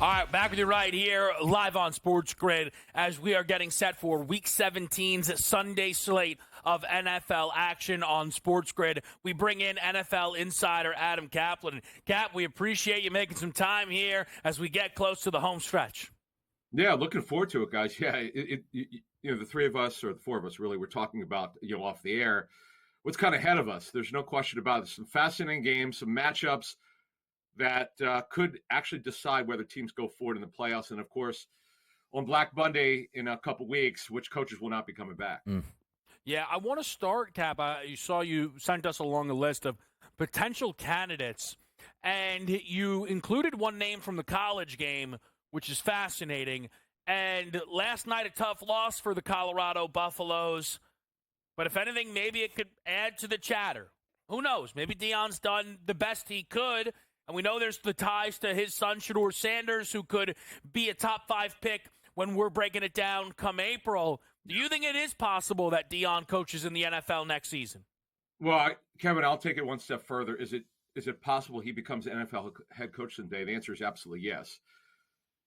All right, back with you right here, live on SportsGrid, as we are getting set for Week 17's Sunday slate of NFL action on SportsGrid. We bring in NFL insider Adam Kaplan. Cap, we appreciate you making some time here as we get close to the home stretch. Yeah, looking forward to it, guys. Yeah, the three of us, or the four of us, really, we're talking about, off the air, what's kind of ahead of us. There's no question about it. Some fascinating games, some matchups that could actually decide whether teams go forward in the playoffs. And, of course, on Black Monday in a couple weeks, which coaches will not be coming back. Yeah, I want to start, Cap. You sent us along a list of potential candidates, and you included one name from the college game, which is fascinating. And last night, a tough loss for the Colorado Buffaloes. But if anything, maybe it could add to the chatter. Who knows? Maybe Deion's done the best he could. And we know there's the ties to his son, Shedeur Sanders, who could be a top 5 pick when we're breaking it down come April. Do you think it is possible that Deion coaches in the NFL next season? Well, Kevin, I'll take it one step further. Is it possible he becomes an NFL head coach someday? The answer is absolutely yes.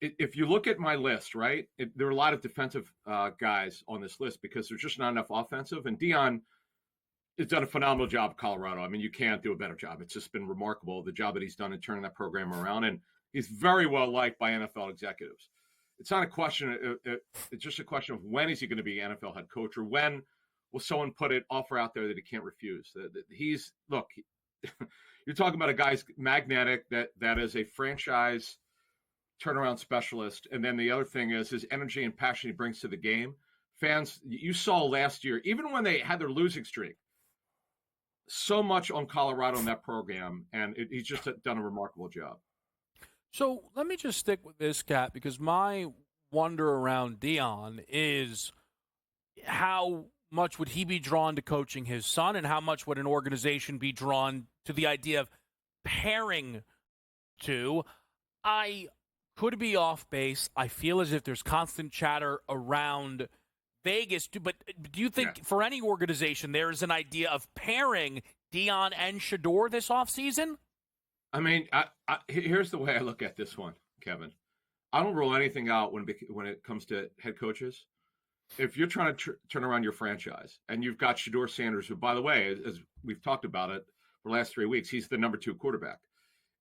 If you look at my list, right, there are a lot of defensive guys on this list because there's just not enough offensive. And Deion has done a phenomenal job at Colorado. I mean, you can't do a better job. It's just been remarkable, the job that he's done in turning that program around. And he's very well liked by NFL executives. It's not a question. It's just a question of when is he going to be NFL head coach, or when will someone put an offer out there that he can't refuse. You're talking about a guy's magnetic that is a franchise turnaround specialist. And then the other thing is his energy and passion he brings to the game. Fans, you saw last year, even when they had their losing streak, so much on Colorado in that program, and he's just done a remarkable job. So let me just stick with this, Cap, because my wonder around Deion is how much would he be drawn to coaching his son, and how much would an organization be drawn to the idea of pairing two? I could be off base. I feel as if there's constant chatter around Vegas, but do you think for any organization there is an idea of pairing Deion and Shedeur this offseason? I mean, here's the way I look at this one, Kevin. I don't rule anything out when it comes to head coaches. If you're trying to turn around your franchise and you've got Shedeur Sanders, who, by the way, as we've talked about it for the last 3 weeks, he's the number 2 quarterback.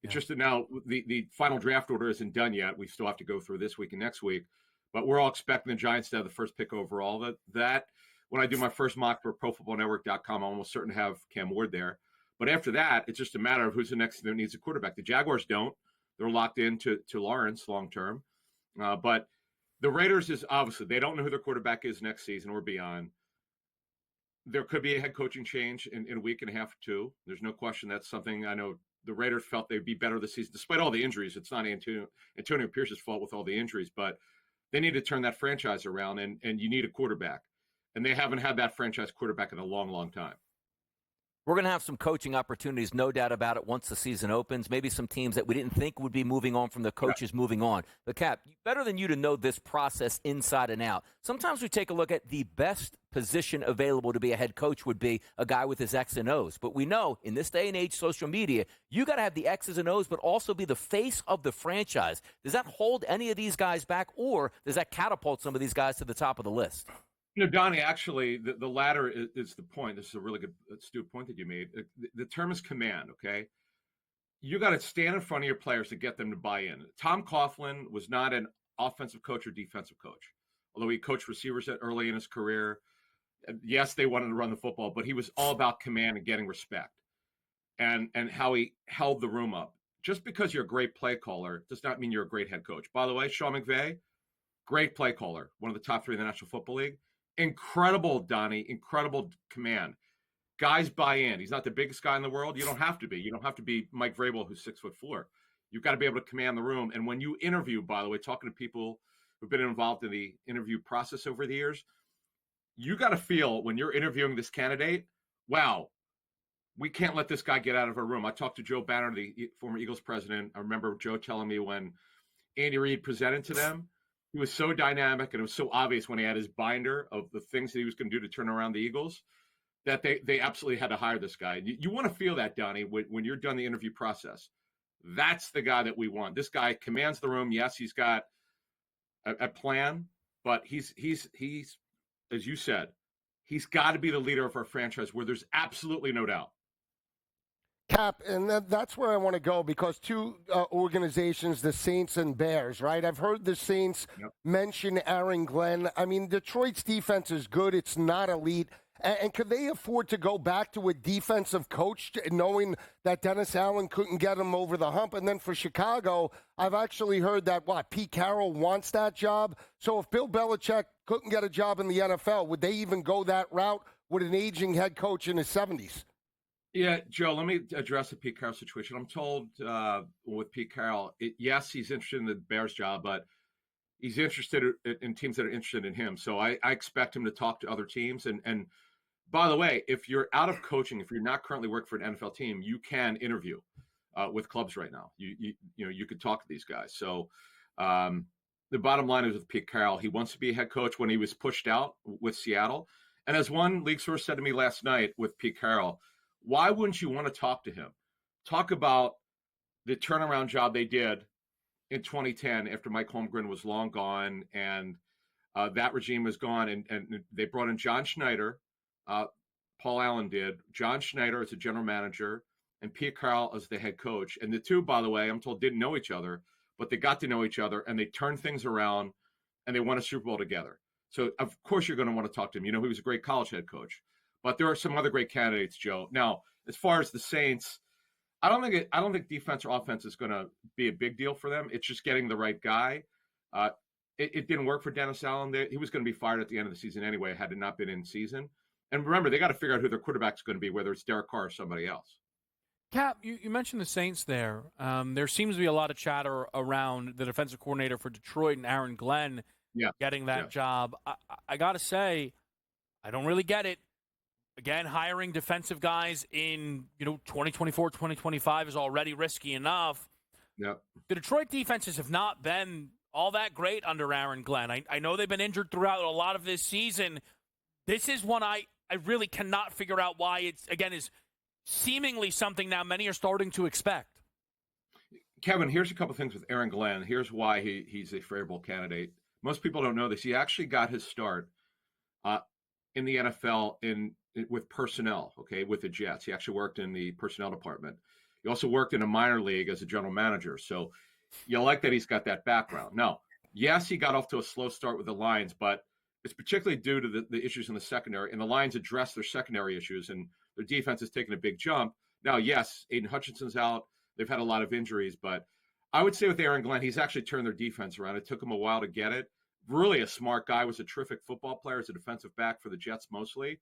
It's just that now the final draft order isn't done yet. We still have to go through this week and next week. But we're all expecting the Giants to have the first pick overall. That when I do my first mock for ProFootballNetwork.com, I'm almost certain to have Cam Ward there. But after that, it's just a matter of who's the next that needs a quarterback. The Jaguars don't. They're locked into Lawrence long term. But the Raiders is obviously, they don't know who their quarterback is next season or beyond. There could be a head coaching change in a week and a half or two. There's no question that's something I know the Raiders felt they'd be better this season, despite all the injuries. It's not Antonio Pierce's fault with all the injuries, but they need to turn that franchise around, and you need a quarterback. And they haven't had that franchise quarterback in a long, long time. We're going to have some coaching opportunities, no doubt about it, once the season opens. Maybe some teams that we didn't think would be moving on from the coaches moving on. But, Cap, better than you to know this process inside and out. Sometimes we take a look at the best position available to be a head coach would be a guy with his X and O's. But we know in this day and age, social media, you got to have the X's and O's, but also be the face of the franchise. Does that hold any of these guys back, or does that catapult some of these guys to the top of the list? Donnie, actually, the latter is the point. This is a really good, astute point that you made. The term is command, okay? You got to stand in front of your players to get them to buy in. Tom Coughlin was not an offensive coach or defensive coach, although he coached receivers early in his career. Yes, they wanted to run the football, but he was all about command and getting respect and how he held the room up. Just because you're a great play caller does not mean you're a great head coach. By the way, Sean McVay, great play caller, one of the top 3 in the National Football League. Incredible, Donnie, incredible command. Guys buy in. He's not the biggest guy in the world. You don't have to be. You don't have to be Mike Vrabel, who's 6'4". You've got to be able to command the room. And when you interview, by the way, talking to people who've been involved in the interview process over the years, you got to feel when you're interviewing this candidate, wow, we can't let this guy get out of our room. I talked to Joe Banner, the former Eagles president. I remember Joe telling me when Andy Reid presented to them, he was so dynamic, and it was so obvious when he had his binder of the things that he was going to do to turn around the Eagles that they absolutely had to hire this guy. You want to feel that, Donnie, when you're done the interview process. That's the guy that we want. This guy commands the room. Yes, he's got a plan, but he's as you said, he's got to be the leader of our franchise where there's absolutely no doubt. Cap, and that's where I want to go because two organizations, the Saints and Bears, right? I've heard the Saints mention Aaron Glenn. I mean, Detroit's defense is good. It's not elite. And could they afford to go back to a defensive coach knowing that Dennis Allen couldn't get him over the hump? And then for Chicago, I've actually heard that, Pete Carroll wants that job. So if Bill Belichick couldn't get a job in the NFL, would they even go that route with an aging head coach in his 70s? Yeah, Joe, let me address the Pete Carroll situation. I'm told with Pete Carroll, yes, he's interested in the Bears job, but he's interested in teams that are interested in him. So I expect him to talk to other teams. And by the way, if you're out of coaching, if you're not currently working for an NFL team, you can interview with clubs right now. You could talk to these guys. So the bottom line is with Pete Carroll, he wants to be a head coach when he was pushed out with Seattle. And as one league source said to me last night with Pete Carroll, why wouldn't you want to talk to him? Talk about the turnaround job they did in 2010 after Mike Holmgren was long gone and that regime was gone. And they brought in John Schneider. Paul Allen did. John Schneider as a general manager and Pete Carroll as the head coach. And the two, by the way, I'm told didn't know each other, but they got to know each other and they turned things around and they won a Super Bowl together. So, of course, you're going to want to talk to him. You know, he was a great college head coach. But there are some other great candidates, Joe. Now, as far as the Saints, I don't think defense or offense is going to be a big deal for them. It's just getting the right guy. It didn't work for Dennis Allen. He was going to be fired at the end of the season anyway, had it not been in season. And remember, they got to figure out who their quarterback is going to be, whether it's Derek Carr or somebody else. Cap, you mentioned the Saints there. There seems to be a lot of chatter around the defensive coordinator for Detroit and Aaron Glenn getting that job. I got to say, I don't really get it. Again, hiring defensive guys in 2024, 2025 is already risky enough. Yep. The Detroit defenses have not been all that great under Aaron Glenn. I know they've been injured throughout a lot of this season. This is one I really cannot figure out why it's, again, is seemingly something now many are starting to expect. Kevin, here's a couple things with Aaron Glenn. Here's why he's a favorable candidate. Most people don't know this. He actually got his start in the NFL with personnel, with the Jets. He actually worked in the personnel department. He also worked in a minor league as a general manager. So you like that he's got that background. Now, yes, he got off to a slow start with the Lions, but it's particularly due to the issues in the secondary. And the Lions addressed their secondary issues, and their defense has taken a big jump. Now, yes, Aiden Hutchinson's out. They've had a lot of injuries. But I would say with Aaron Glenn, he's actually turned their defense around. It took him a while to get it. Really a smart guy, was a terrific football player as a defensive back for the Jets mostly.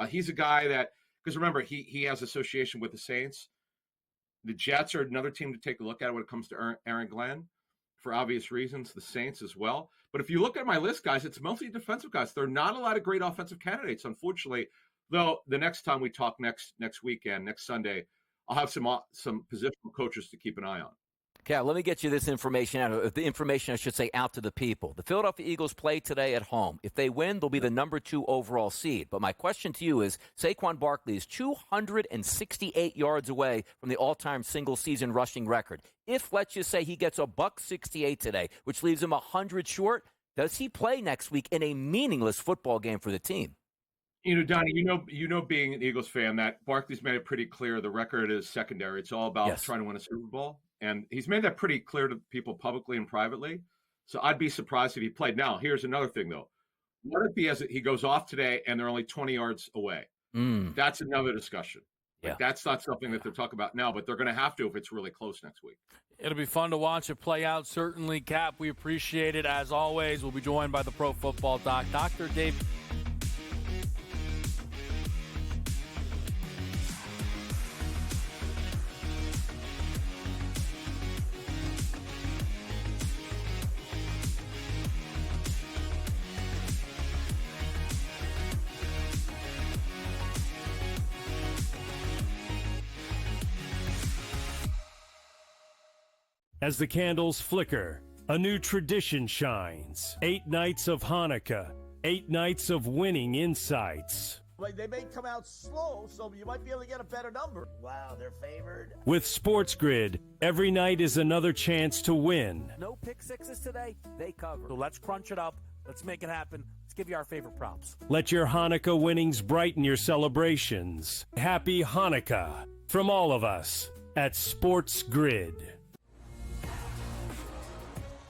He's a guy that, because remember, he has association with the Saints. The Jets are another team to take a look at when it comes to Aaron Glenn for obvious reasons, the Saints as well. But if you look at my list, guys, it's mostly defensive guys. There are not a lot of great offensive candidates, unfortunately, though the next time we talk next weekend, next Sunday, I'll have some positional coaches to keep an eye on. Cal, let me get you this information out. The information, I should say, out to the people. The Philadelphia Eagles play today at home. If they win, they'll be the number 2 overall seed. But my question to you is, Saquon Barkley is 268 yards away from the all-time single-season rushing record. If, let's just say, he gets a $168 today, which leaves him 100 short, does he play next week in a meaningless football game for the team? Donnie, being an Eagles fan, that Barkley's made it pretty clear the record is secondary. It's all about trying to win a Super Bowl. And he's made that pretty clear to people publicly and privately. So I'd be surprised if he played. Now, here's another thing, though. What if he goes off today and they're only 20 yards away? That's another discussion. Like, that's not something that they're talking about now, but they're going to have to if it's really close next week. It'll be fun to watch it play out. Certainly, Cap, we appreciate it. As always, we'll be joined by the Pro Football Doc, Dr. Dave. As the candles flicker, a new tradition shines. 8 nights of Hanukkah, 8 nights of winning insights. Like, they may come out slow, so you might be able to get a better number. Wow, they're favored. With SportsGrid, Every night is another chance to win. No pick sixes today. They cover. So let's crunch it up. Let's make it happen. Let's give you our favorite props. Let your Hanukkah winnings brighten your celebrations. Happy Hanukkah from all of us at SportsGrid.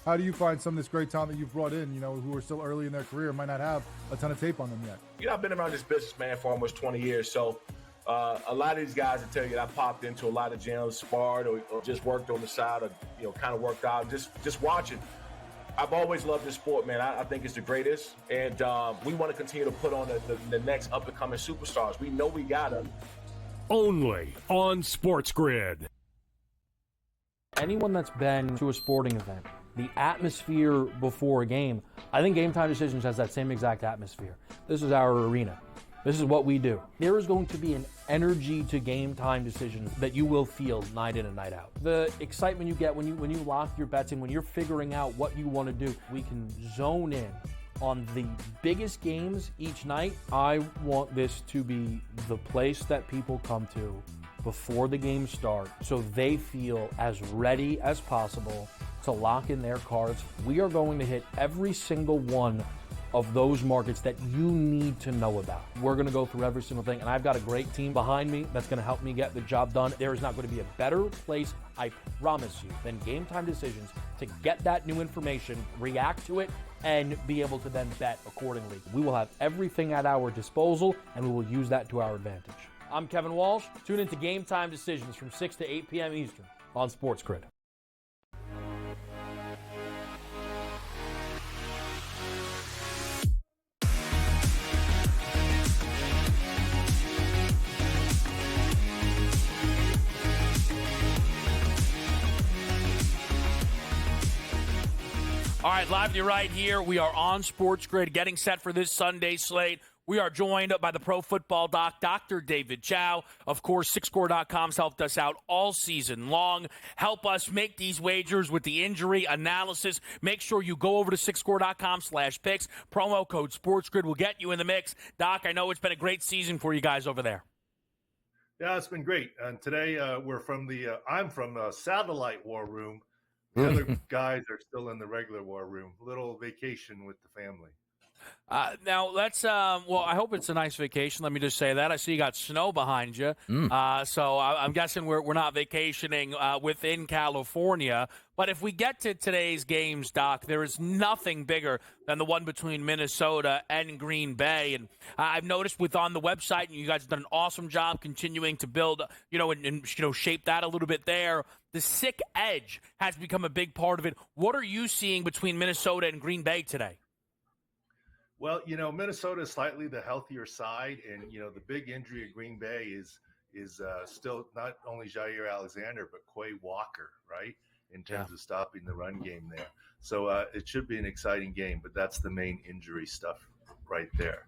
How do you find some of this great talent that you've brought in, who are still early in their career, might not have a ton of tape on them yet? I've been around this business, man, for almost 20 years. So a lot of these guys will tell you that I popped into a lot of gyms, sparred, or just worked on the side, or, kind of worked out, just watching. I've always loved this sport, man. I think it's the greatest. And we want to continue to put on the next up-and-coming superstars. We know we got them. Only on SportsGrid. Anyone that's been to a sporting event, the atmosphere before a game, I think Game Time Decisions has that same exact atmosphere. This is our arena. This is what we do. There is going to be an energy to Game Time Decisions that you will feel night in and night out. The excitement you get when you lock your bets in, when you're figuring out what you want to do, we can zone in on the biggest games each night. I want this to be the place that people come to before the games start so they feel as ready as possible to lock in their cards. We are going to hit every single one of those markets that you need to know about. We're going to go through every single thing, and I've got a great team behind me that's going to help me get the job done. There is not going to be a better place, I promise you, than Game Time Decisions to get that new information, react to it, and be able to then bet accordingly. We will have everything at our disposal, and we will use that to our advantage. I'm Kevin Walsh. Tune into Game Time Decisions from 6 to 8 p.m. Eastern on SportsGrid. All right, live to you right here. We are on SportsGrid, getting set for this Sunday slate. We are joined by the pro football doc, Dr. David Chow. Of course, SixScore.com's helped us out all season long. Help us make these wagers with the injury analysis. Make sure you go over to SixScore.com/picks. Promo code SportsGrid will get you in the mix. Doc, I know it's been a great season for you guys over there. Yeah, it's been great. And today I'm from the satellite war room. The other guys are still in the regular war room. Little vacation with the family. Now, let's, I hope it's a nice vacation. Let me just say that. I see you got snow behind you. So I'm guessing we're not vacationing within California. But if we get to today's games, Doc, there is nothing bigger than the one between Minnesota and Green Bay. And I've noticed on the website, and you guys have done an awesome job continuing to build, and shape that a little bit there. The sick edge has become a big part of it. What are you seeing between Minnesota and Green Bay today? Well, Minnesota is slightly the healthier side, and the big injury at Green Bay is still not only Jair Alexander but Quay Walker, right? In terms of stopping the run game there. So it should be an exciting game, but that's the main injury stuff right there.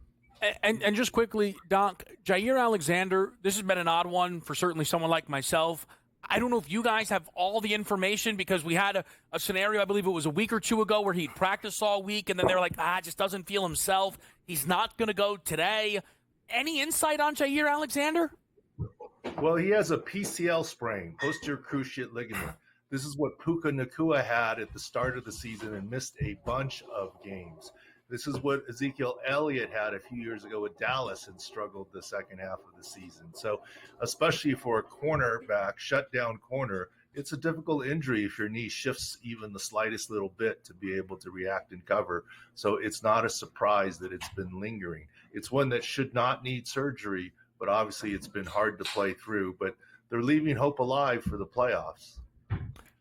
And just quickly, Doc, Jair Alexander, this has been an odd one for certainly someone like myself. I don't know if you guys have all the information because we had a scenario, I believe it was a week or two ago, where he'd practiced all week, and then they were like, just doesn't feel himself. He's not going to go today. Any insight on Jair Alexander? Well, he has a PCL sprain, posterior cruciate ligament. This is what Puka Nacua had at the start of the season and missed a bunch of games. This is what Ezekiel Elliott had a few years ago with Dallas and struggled the second half of the season. So especially for a cornerback, shutdown corner, it's a difficult injury if your knee shifts even the slightest little bit to be able to react and cover. So it's not a surprise that it's been lingering. It's one that should not need surgery, but obviously it's been hard to play through. But they're leaving hope alive for the playoffs.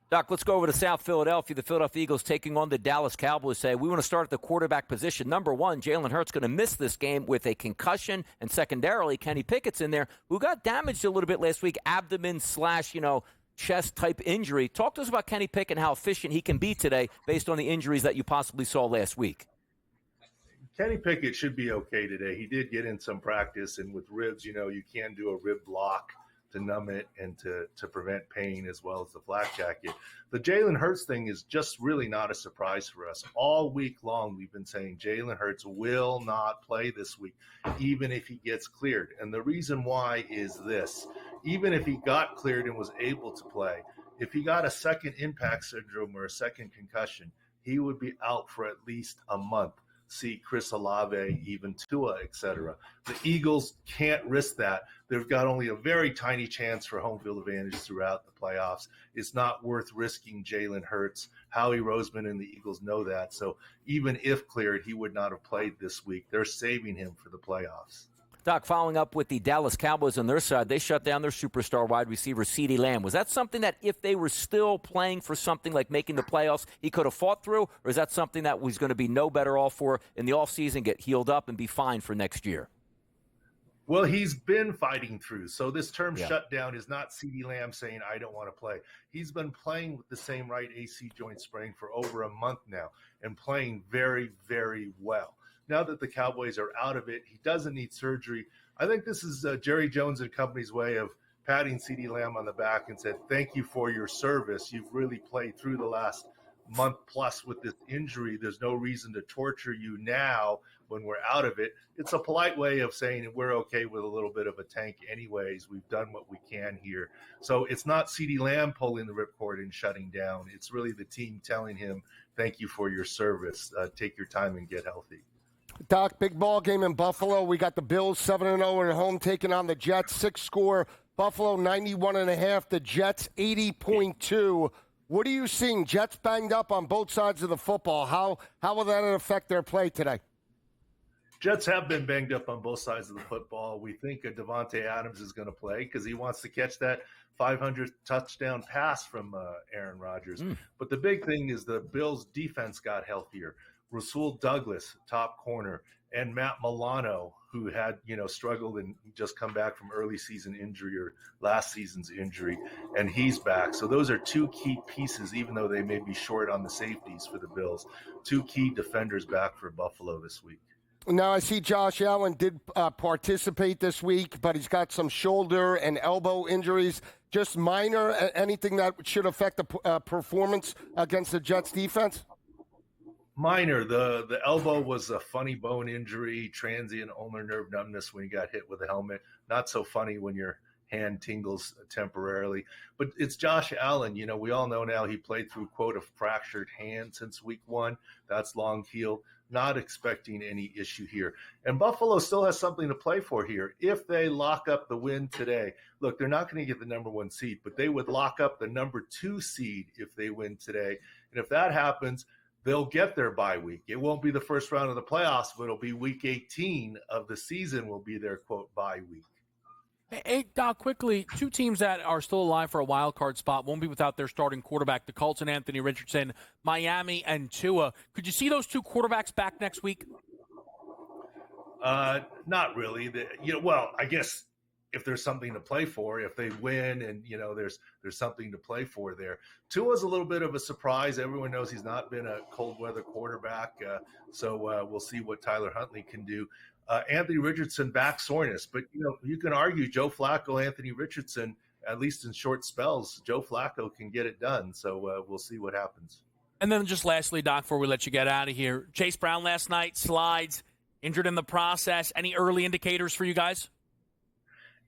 Doc, let's go over to South Philadelphia. The Philadelphia Eagles taking on the Dallas Cowboys. Say we want to start at the quarterback position. Number one, Jalen Hurts going to miss this game with a concussion, and secondarily, Kenny Pickett's in there, who got damaged a little bit last week, abdomen / chest type injury. Talk to us about Kenny Pickett and how efficient he can be today based on the injuries that you possibly saw last week. Kenny Pickett should be okay today. He did get in some practice, and with ribs, you can do a rib block to numb it and to prevent pain, as well as the flak jacket. The Jalen Hurts thing is just really not a surprise for us. All week long, we've been saying Jalen Hurts will not play this week, even if he gets cleared. And the reason why is this. Even if he got cleared and was able to play, If he got a second impact syndrome or a second concussion, he would be out for at least a month. See Chris Olave, even Tua, etc. The Eagles can't risk that. They've got only a very tiny chance for home field advantage throughout the playoffs. It's not worth risking Jalen Hurts. Howie Roseman and the Eagles know that. So even if cleared, he would not have played this week. They're saving him for the playoffs. Doc, following up with the Dallas Cowboys on their side, they shut down their superstar wide receiver, CeeDee Lamb. Was that something that if they were still playing for something like making the playoffs, he could have fought through? Or is that something that was going to be no better off for in the offseason, get healed up, and be fine for next year? Well, he's been fighting through. So this term shutdown is not CeeDee Lamb saying, I don't want to play. He's been playing with the same right AC joint sprain for over a month now and playing very, very well. Now that the Cowboys are out of it, he doesn't need surgery. I think this is Jerry Jones and company's way of patting CeeDee Lamb on the back and said, thank you for your service. You've really played through the last month plus with this injury. There's no reason to torture you now when we're out of it. It's a polite way of saying we're okay with a little bit of a tank anyways. We've done what we can here. So it's not CeeDee Lamb pulling the ripcord and shutting down. It's really the team telling him, thank you for your service. Take your time and get healthy. Doc, big ball game in Buffalo. We got the Bills 7-0 at home taking on the Jets. 6-score. Buffalo 91.5. The Jets 80.2. What are you seeing? Jets banged up on both sides of the football. How will that affect their play today? Jets have been banged up on both sides of the football. We think Devontae Adams is going to play because he wants to catch that 500 touchdown pass from Aaron Rodgers. But the big thing is the Bills' defense got healthier. Rasul Douglas, top corner, and Matt Milano, who had, struggled and just come back from early season injury or last season's injury, and he's back. So those are two key pieces, even though they may be short on the safeties for the Bills. Two key defenders back for Buffalo this week. Now, I see Josh Allen did participate this week, but he's got some shoulder and elbow injuries. Just minor, anything that should affect the performance against the Jets defense? Minor. The elbow was a funny bone injury, transient ulnar nerve numbness when you got hit with a helmet. Not so funny when your hand tingles temporarily. But it's Josh Allen. We all know now he played through, quote, a fractured hand since week 1. That's long healed. Not expecting any issue here. And Buffalo still has something to play for here. If they lock up the win today, look, they're not going to get the number 1 seed, but they would lock up the number 2 seed if they win today. And if that happens, they'll get their bye week. It won't be the first round of the playoffs, but it'll be week 18 of the season will be their, quote, bye week. Hey, Doc, quickly, two teams that are still alive for a wild card spot won't be without their starting quarterback, the Colts and Anthony Richardson, Miami and Tua. Could you see those two quarterbacks back next week? Not really. I guess if there's something to play for, if they win and, there's something to play for there. Tua's a little bit of a surprise. Everyone knows he's not been a cold weather quarterback. So we'll see what Tyler Huntley can do. Anthony Richardson back soreness, but you can argue Joe Flacco, Anthony Richardson, at least in short spells, Joe Flacco can get it done. So we'll see what happens. And then just lastly, Doc, before we let you get out of here, Chase Brown last night, slides, injured in the process. Any early indicators for you guys?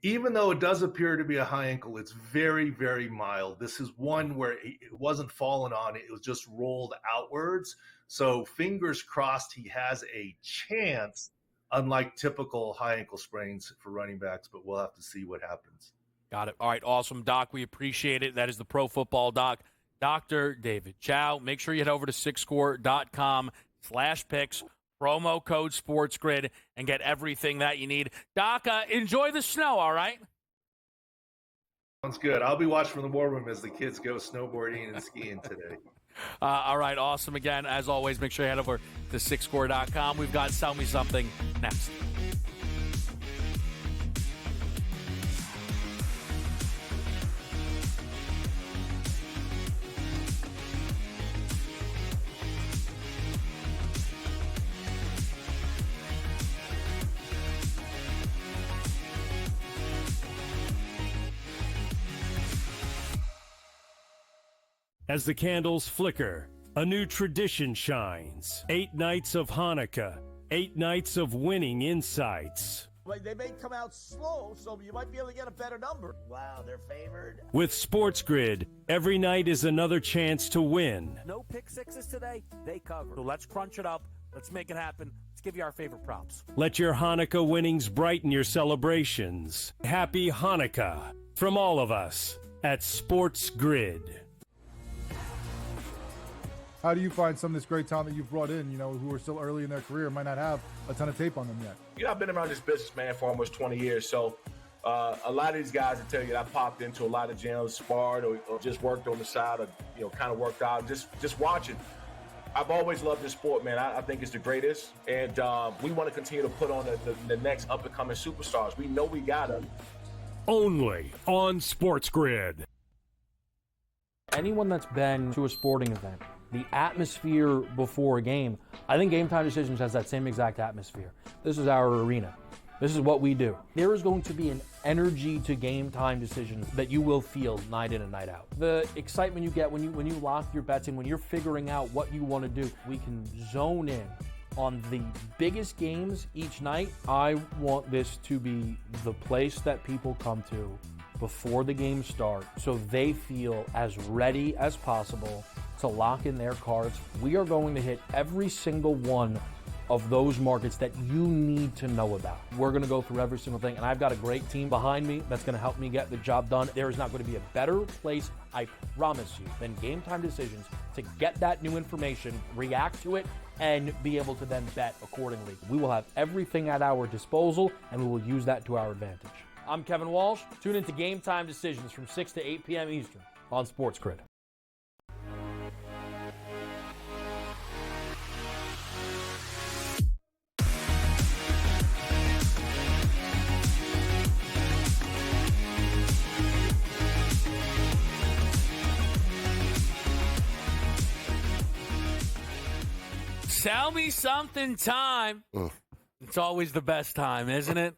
Even though it does appear to be a high ankle, it's very, very mild. This is one where it wasn't fallen on. It was just rolled outwards. So fingers crossed he has a chance, unlike typical high ankle sprains for running backs, but we'll have to see what happens. Got it. All right, awesome, Doc. We appreciate it. That is the Pro Football Doc, Dr. David Chow. Make sure you head over to sixscore.com/picks. Promo code SportsGrid and get everything that you need. Doc, enjoy the snow, all right? Sounds good. I'll be watching from the war room as the kids go snowboarding and skiing today. All right, awesome. Again, as always, make sure you head over to sixscore.com. We've got Sell Me Something next. As the candles flicker, a new tradition shines. 8 nights of Hanukkah, 8 nights of winning insights. Like they may come out slow, so you might be able to get a better number. Wow, they're favored. With SportsGrid, Every night is another chance to win. No pick sixes today, they cover. So let's crunch it up. Let's make it happen. Let's give you our favorite props. Let your Hanukkah winnings brighten your celebrations. Happy Hanukkah from all of us at SportsGrid. How do you find some of this great talent that you've brought in, who are still early in their career, might not have a ton of tape on them yet? I've been around this business, man, for almost 20 years. So a lot of these guys will tell you that I popped into a lot of gyms, sparred or just worked on the side or, kind of worked out, just watching. I've always loved this sport, man. I think it's the greatest. And we want to continue to put on the next up-and-coming superstars. We know we got them. Only on SportsGrid. Anyone that's been to a sporting event, the atmosphere before a game, I think Game Time Decisions has that same exact atmosphere. This is our arena. This is what we do. There is going to be an energy to Game Time Decisions that you will feel night in and night out. The excitement you get when you lock your bets in, when you're figuring out what you want to do, we can zone in on the biggest games each night. I want this to be the place that people come to before the games start so they feel as ready as possible to lock in their cards. We are going to hit every single one of those markets that you need to know about. We're going to go through every single thing, and I've got a great team behind me that's going to help me get the job done. There is not going to be a better place, I promise you, than Game Time Decisions to get that new information, react to it, and be able to then bet accordingly. We will have everything at our disposal, and we will use that to our advantage. I'm Kevin Walsh. Tune into Game Time Decisions from 6 to 8 p.m. Eastern on SportsGrid. Tell me something time. It's always the best time, isn't it?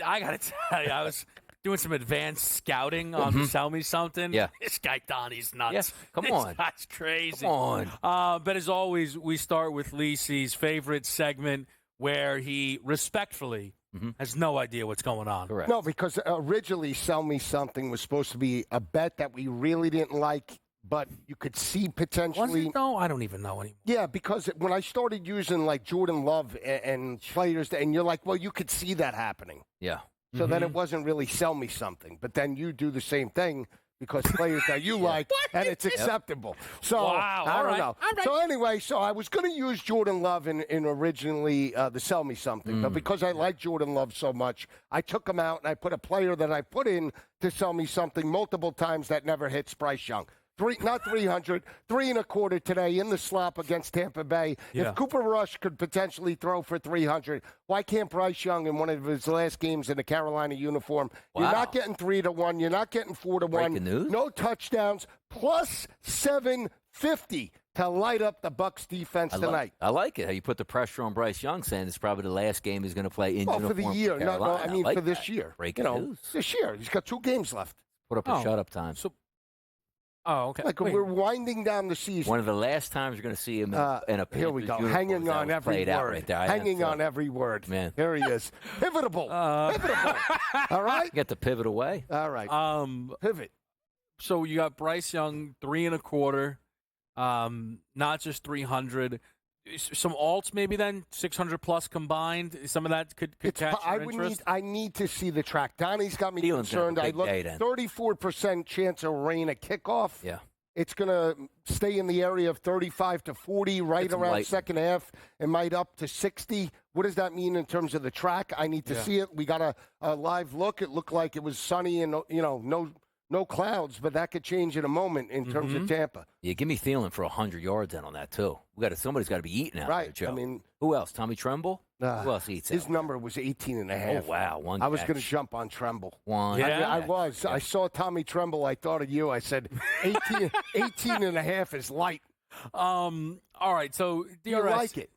I got to tell you, I was doing some advanced scouting on Tell Me Something. Yeah. This guy, Donnie's nuts. Yeah, come on. This guy's crazy. Come on. But as always, we start with Lisi's favorite segment where he respectfully has no idea what's going on. Correct. No, because originally Sell Me Something was supposed to be a bet that we really didn't like, but you could see potentially. Was it? No, I don't even know anymore. Yeah, because when I started using like Jordan Love and players, and you're like, well, you could see that happening. Yeah. So then it wasn't really Sell Me Something. But then you do the same thing because players that you like, and it's acceptable. So Wow. I All don't right. know. All right. So anyway, I was going to use Jordan Love in originally the Sell Me Something. But because I like Jordan Love so much, I took him out and I put a player that I put in to Sell Me Something multiple times that never hits Bryce Young. Not 300, 3.25 today in the slop against Tampa Bay. Yeah. If Cooper Rush could potentially throw for 300, why can't Bryce Young in one of his last games in the Carolina uniform? Wow. You're not getting 3-1. You're not getting 4-1. Breaking news. No touchdowns. Plus 750 to light up the Bucs defense tonight. I like it. How you put the pressure on Bryce Young, saying it's probably the last game he's going to play in uniform for the year. No, I mean like for this that. year. Breaking news. This year. He's got 2 games left. Put up a shut-up time. Okay. Like Wait. we're winding down the season. One of the last times you're going to see him in a Panthers here we go. uniform. Hanging That on was every played out word. right there. Hanging on every word. Man. Here he is. Pivotable. Pivotable. All right? Get the pivot away. All right. Pivot. So you got Bryce Young 3.25, not just 300. Some alts maybe then 600 plus combined. Some of that could catch your interest. I need to see the track. Donnie's got me Thielen's got a concerned. I big look day then. 34% chance of rain at kickoff. Yeah. It's going to stay in the area of 35 to 40 right It's around light. second half. It might up to 60. What does that mean in terms of the track? I need to see it. We got a live look. It looked like it was sunny and no clouds, but that could change in a moment in terms of Tampa. Yeah, give me Thielen for 100 yards in on that too. Somebody's got to be eating out there, Right. Joe. I mean, who else? Tommy Tremble? Who else eats his out number was 18.5. Oh, wow. I was going to jump on Tremble. One. I was. I saw Tommy Tremble. I thought of you. I said 18.5 is light. All right. So Do you like it?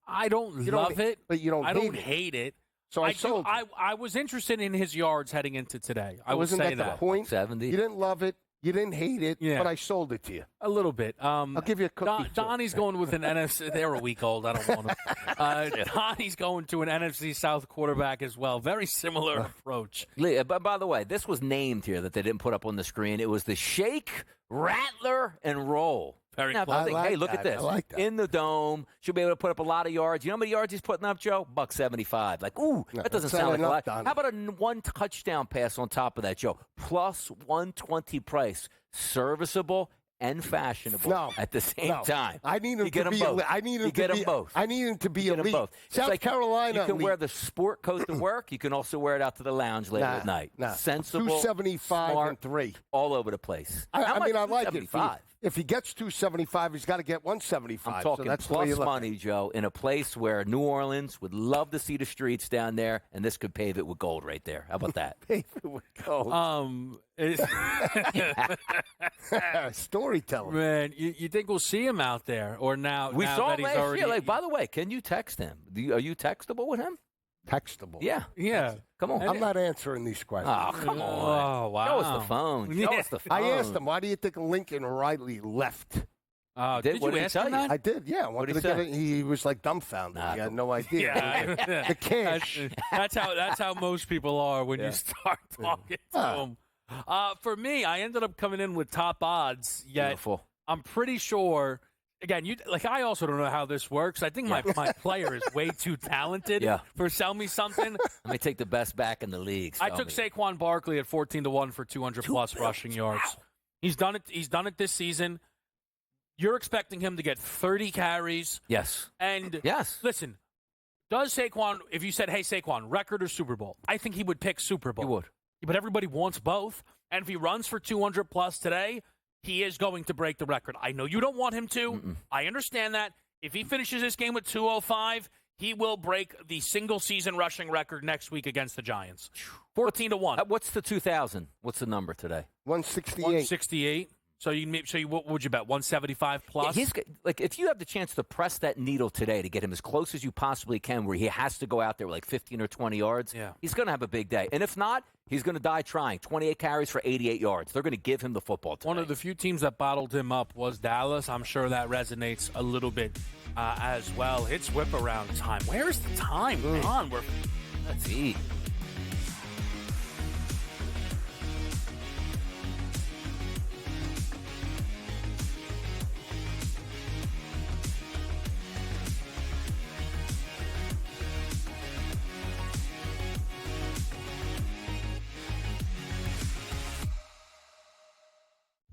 I don't You love it, but you don't I hate don't it. hate it. So I sold you. I was interested in his yards heading into today. I would Wasn't say that the that. point? 70. You didn't love it. You didn't hate it, Yeah. but I sold it to you. A little bit. I'll give you a cookie. too. Donnie's going with an NFC. They're a week old. I don't want to. Donnie's going to an NFC South quarterback as well. Very similar approach. But by the way, this was named here that they didn't put up on the screen. It was the Shake, Rattler, and Roll. Very now, close. I think, like hey, look that. at this. I like that. In the dome. Should be able to put up a lot of yards. You know how many yards he's putting up, Joe? $175. Like, ooh, No, that doesn't that's sound like a enough, lot. Donnie. How about a one touchdown pass on top of that, Joe? Plus 120 price. Serviceable and fashionable at the same time. I need him You get to them be. both. I need him You to get be. them both. I need him to be You get 'em elite. both. It's South like Carolina. You can elite. wear the sport coat to work. You can also wear it out to the lounge later at night. Sensible, 275 smart, and 3. all over the place. I much? mean, I like it. 275. If he gets 275, he's got to get 175. I'm talking so that's the way plus you look money, Joe, in a place where New Orleans would love to see the streets down there, and this could pave it with gold right there. How about that? Pave it with gold. Storytelling. Man, you think we'll see him out there or now? We now saw that him he's last already, year. Like, by the way, can you text him? Are you textable with him? Textable. Yeah. Yeah. Come on. I'm not answering these questions. Oh, come on. Oh, wow. Show us the phone. Show us the phone. I asked him, why do you think Lincoln Riley left? Did what you did he ask tell him you? that? I did, yeah. I What'd wanted he to get say? it. He was like dumbfounded. He had no idea. Yeah. The cash. That's how most people are when you start talking to them. For me, I ended up coming in with top odds. Yet Beautiful. I'm pretty sure. Again, I also don't know how this works. I think my player is way too talented for sell me something. Let me take the best back in the league. I took Saquon Barkley at 14-1 for 200 plus rushing yards. Wow. He's done it. He's done it this season. You're expecting him to get 30 carries. Yes. And yes. Listen, does Saquon? If you said, "Hey, Saquon, record or Super Bowl?" I think he would pick Super Bowl. He would. But everybody wants both. And if he runs for 200 plus today, he is going to break the record. I know you don't want him to. I understand that. If he finishes this game with 205, he will break the single-season rushing record next week against the Giants. 14-1. What's the 2,000? What's the number today? 168. 168. So what would you bet? 175 plus? He's like, if you have the chance to press that needle today to get him as close as you possibly can, where he has to go out there with like 15 or 20 yards, he's going to have a big day. And if not, he's going to die trying. 28 carries for 88 yards. They're going to give him the football today. One of the few teams that bottled him up was Dallas. I'm sure that resonates a little bit as well. It's whip around time. Where's the time? Come on, let's eat.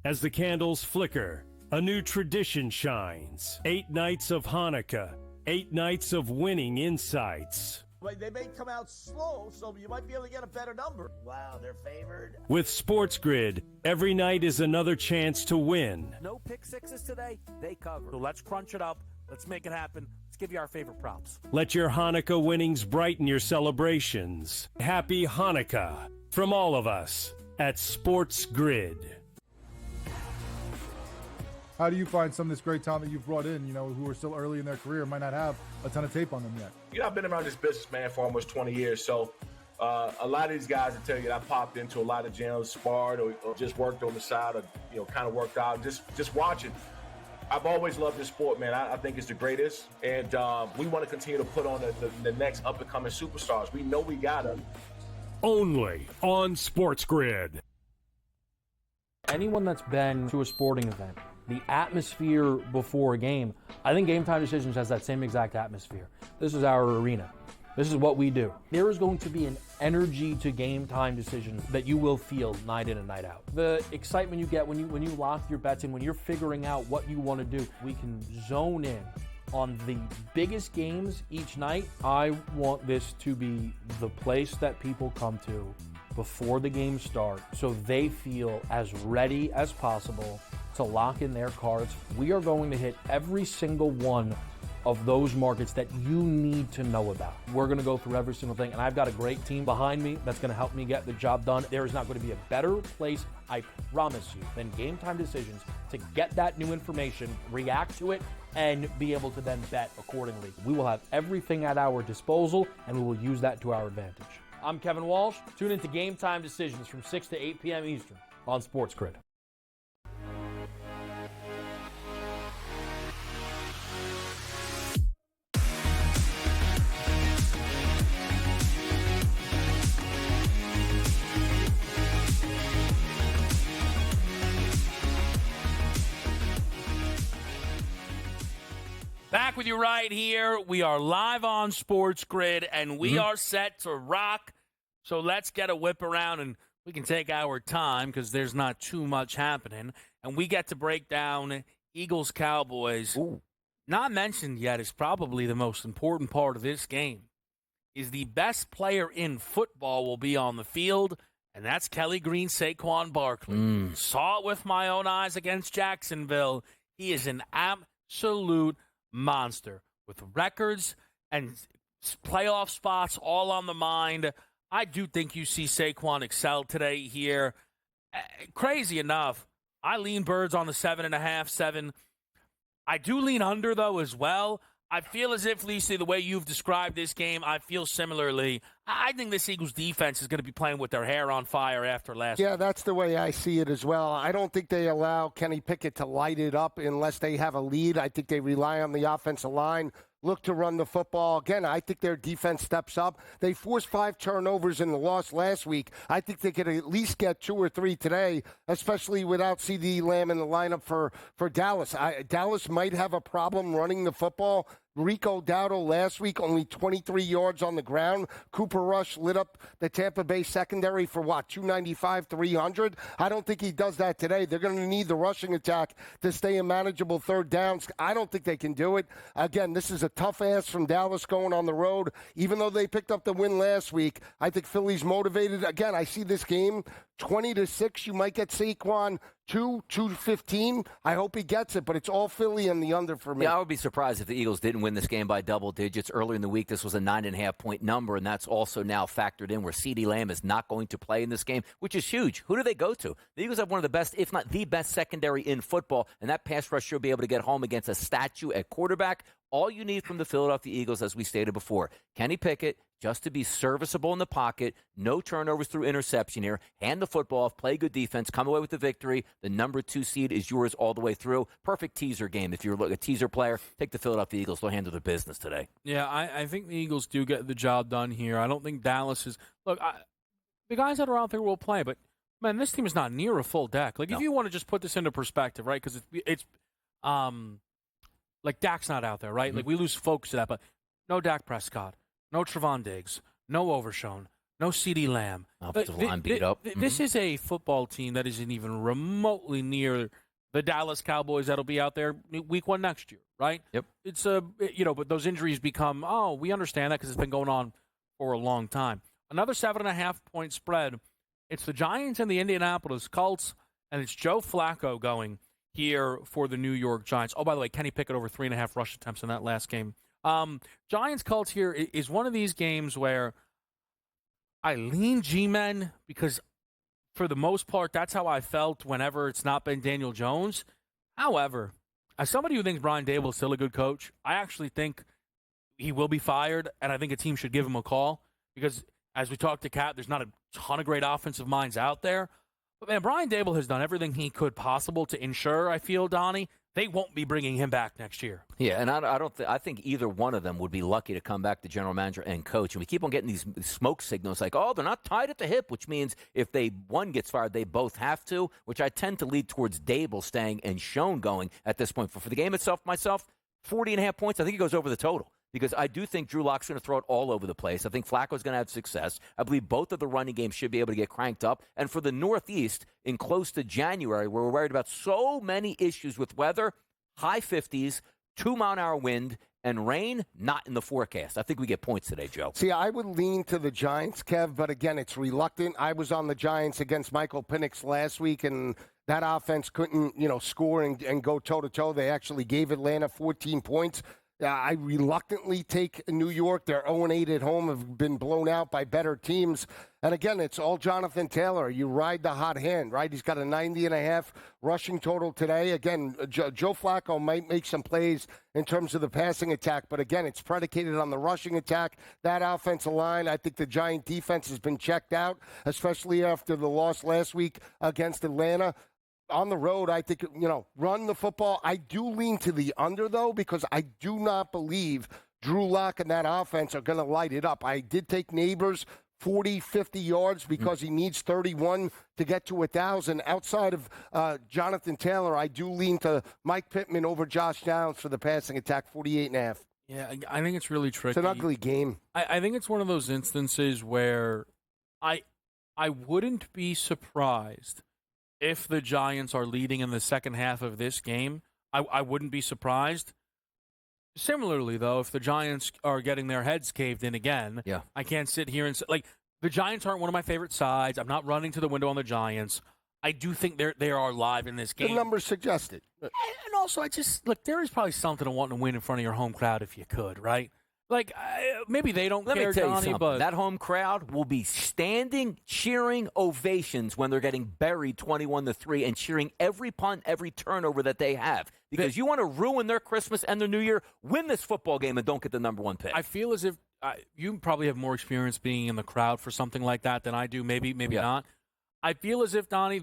As the candles flicker, a new tradition shines. 8 nights of Hanukkah, 8 nights of winning insights. They may come out slow, so you might be able to get a better number. Wow, they're favored. With SportsGrid, every night is another chance to win. No pick sixes today, they cover. So let's crunch it up. Let's make it happen. Let's give you our favorite props. Let your Hanukkah winnings brighten your celebrations. Happy Hanukkah from all of us at SportsGrid. How do you find some of this great talent that you've brought in, who are still early in their career, might not have a ton of tape on them yet? I've been around this business, man, for almost 20 years. So a lot of these guys will tell you that I popped into a lot of gyms, sparred or just worked on the side or, kind of worked out, just watching. I've always loved this sport, man. I think it's the greatest. And we want to continue to put on the next up-and-coming superstars. We know we got them. Only on SportsGrid. Anyone that's been to a sporting event, the atmosphere before a game, I think Game Time Decisions has that same exact atmosphere. This is our arena. This is what we do. There is going to be an energy to Game Time Decisions that you will feel night in and night out. The excitement you get when you lock your bets in, when you're figuring out what you want to do, we can zone in on the biggest games each night. I want this to be the place that people come to before the games start so they feel as ready as possible to lock in their cards. We are going to hit every single one of those markets that you need to know about. We're going to go through every single thing, and I've got a great team behind me that's going to help me get the job done. There is not going to be a better place, I promise you, than Game Time Decisions to get that new information, react to it, and be able to then bet accordingly. We will have everything at our disposal, and we will use that to our advantage. I'm Kevin Walsh. Tune into Game Time Decisions from 6 to 8 p.m. Eastern on SportsGrid. Back with you right here. We are live on SportsGrid, and we are set to rock. So let's get a whip around, and we can take our time because there's not too much happening. And we get to break down Eagles-Cowboys. Not mentioned yet is probably the most important part of this game. Is the best player in football will be on the field, and that's Kelly Green, Saquon Barkley. Saw it with my own eyes against Jacksonville. He is an absolute monster with records and playoff spots all on the mind. I do think you see Saquon excel today here. Crazy enough, I lean birds on the 7.5, 7. I do lean under, though, as well. I feel as if, Lisi, the way you've described this game, I feel similarly. I think this Eagles defense is going to be playing with their hair on fire after last week. Yeah, that's the way I see it as well. I don't think they allow Kenny Pickett to light it up unless they have a lead. I think they rely on the offensive line, look to run the football. Again, I think their defense steps up. They forced 5 turnovers in the loss last week. I think they could at least get 2 or 3 today, especially without CD Lamb in the lineup for Dallas. Dallas might have a problem running the football. Rico Dowdle last week, only 23 yards on the ground. Cooper Rush lit up the Tampa Bay secondary for, 295, 300? I don't think he does that today. They're going to need the rushing attack to stay in manageable third downs. I don't think they can do it. Again, this is a tough ass from Dallas going on the road. Even though they picked up the win last week, I think Philly's motivated. Again, I see this game 20-6. You might get Saquon 2-15. I hope he gets it, but it's all Philly and the under for me. Yeah, I would be surprised if the Eagles didn't win this game by double digits. Earlier in the week, this was a 9.5-point number, and that's also now factored in where CD Lamb is not going to play in this game, which is huge. Who do they go to? The Eagles have one of the best, if not the best, secondary in football, and that pass rush should be able to get home against a statue at quarterback. All you need from the Philadelphia Eagles, as we stated before, Kenny Pickett, just to be serviceable in the pocket, no turnovers through interception here, hand the football off, play good defense, come away with the victory. The number 2 seed is yours all the way through. Perfect teaser game. If you're a teaser player, take the Philadelphia Eagles. They'll handle their business today. Yeah, I think the Eagles do get the job done here. I don't think Dallas is – look, the guys that are out there will play, but, man, this team is not near a full deck. Like, if you want to just put this into perspective, right, because it's like Dak's not out there, right? Like, we lose focus to that, but no Dak Prescott, no Trevon Diggs, no Overshown, no CD Lamb. Offensive line beat up. This is a football team that isn't even remotely near the Dallas Cowboys that'll be out there week 1 next year, right? Yep. It's but those injuries become, we understand that because it's been going on for a long time. Another 7.5-point spread. It's the Giants and the Indianapolis Colts, and it's Joe Flacco going here for the New York Giants. Oh, by the way, Kenny Pickett over 3.5 rush attempts in that last game. Giants-Colts here is one of these games where I lean G-Men because for the most part, that's how I felt whenever it's not been Daniel Jones. However, as somebody who thinks Brian Dable is still a good coach, I actually think he will be fired, and I think a team should give him a call because as we talked to Kat, there's not a ton of great offensive minds out there. But, man, Brian Dable has done everything he could possible to ensure, I feel, Donnie, they won't be bringing him back next year. Yeah, and I think either one of them would be lucky to come back to general manager and coach. And we keep on getting these smoke signals like, they're not tied at the hip, which means if one gets fired, they both have to, which I tend to lead towards Dable staying and Schoen going at this point. For the game itself, 40.5 points, I think it goes over the total. Because I do think Drew Lock's going to throw it all over the place. I think Flacco's going to have success. I believe both of the running games should be able to get cranked up. And for the Northeast, in close to January, where we're worried about so many issues with weather, high 50s, 2-mile-an-hour wind, and rain, not in the forecast. I think we get points today, Joe. See, I would lean to the Giants, Kev, but again, it's reluctant. I was on the Giants against Michael Penix last week, and that offense couldn't, score and go toe-to-toe. They actually gave Atlanta 14 points. I reluctantly take New York. They're 0-8 at home, have been blown out by better teams. And again, it's all Jonathan Taylor. You ride the hot hand, right? He's got a 90.5 rushing total today. Again, Joe Flacco might make some plays in terms of the passing attack, but again, it's predicated on the rushing attack. That offensive line, I think the Giant defense has been checked out, especially after the loss last week against Atlanta. On the road, I think, run the football. I do lean to the under, though, because I do not believe Drew Lock and that offense are going to light it up. I did take Neighbors 40, 50 yards because he needs 31 to get to 1,000. Outside of Jonathan Taylor, I do lean to Mike Pittman over Josh Downs for the passing attack, 48.5. Yeah, I think it's really tricky. It's an ugly game. I think it's one of those instances where I wouldn't be surprised if the Giants are leading in the second half of this game. I wouldn't be surprised. Similarly, though, if the Giants are getting their heads caved in again, I can't sit here and say, like, the Giants aren't one of my favorite sides. I'm not running to the window on the Giants. I do think they are live in this game. The numbers suggest it. And also, there is probably something to wanting to win in front of your home crowd if you could, right? Like, maybe they don't care, Let me tell you Donnie, something. but That home crowd will be standing, cheering ovations when they're getting buried 21-3 and cheering every punt, every turnover that they have. Because you want to ruin their Christmas and their New Year, win this football game and don't get the number one pick. I feel as if you probably have more experience being in the crowd for something like that than I do. Maybe not. I feel as if, Donnie,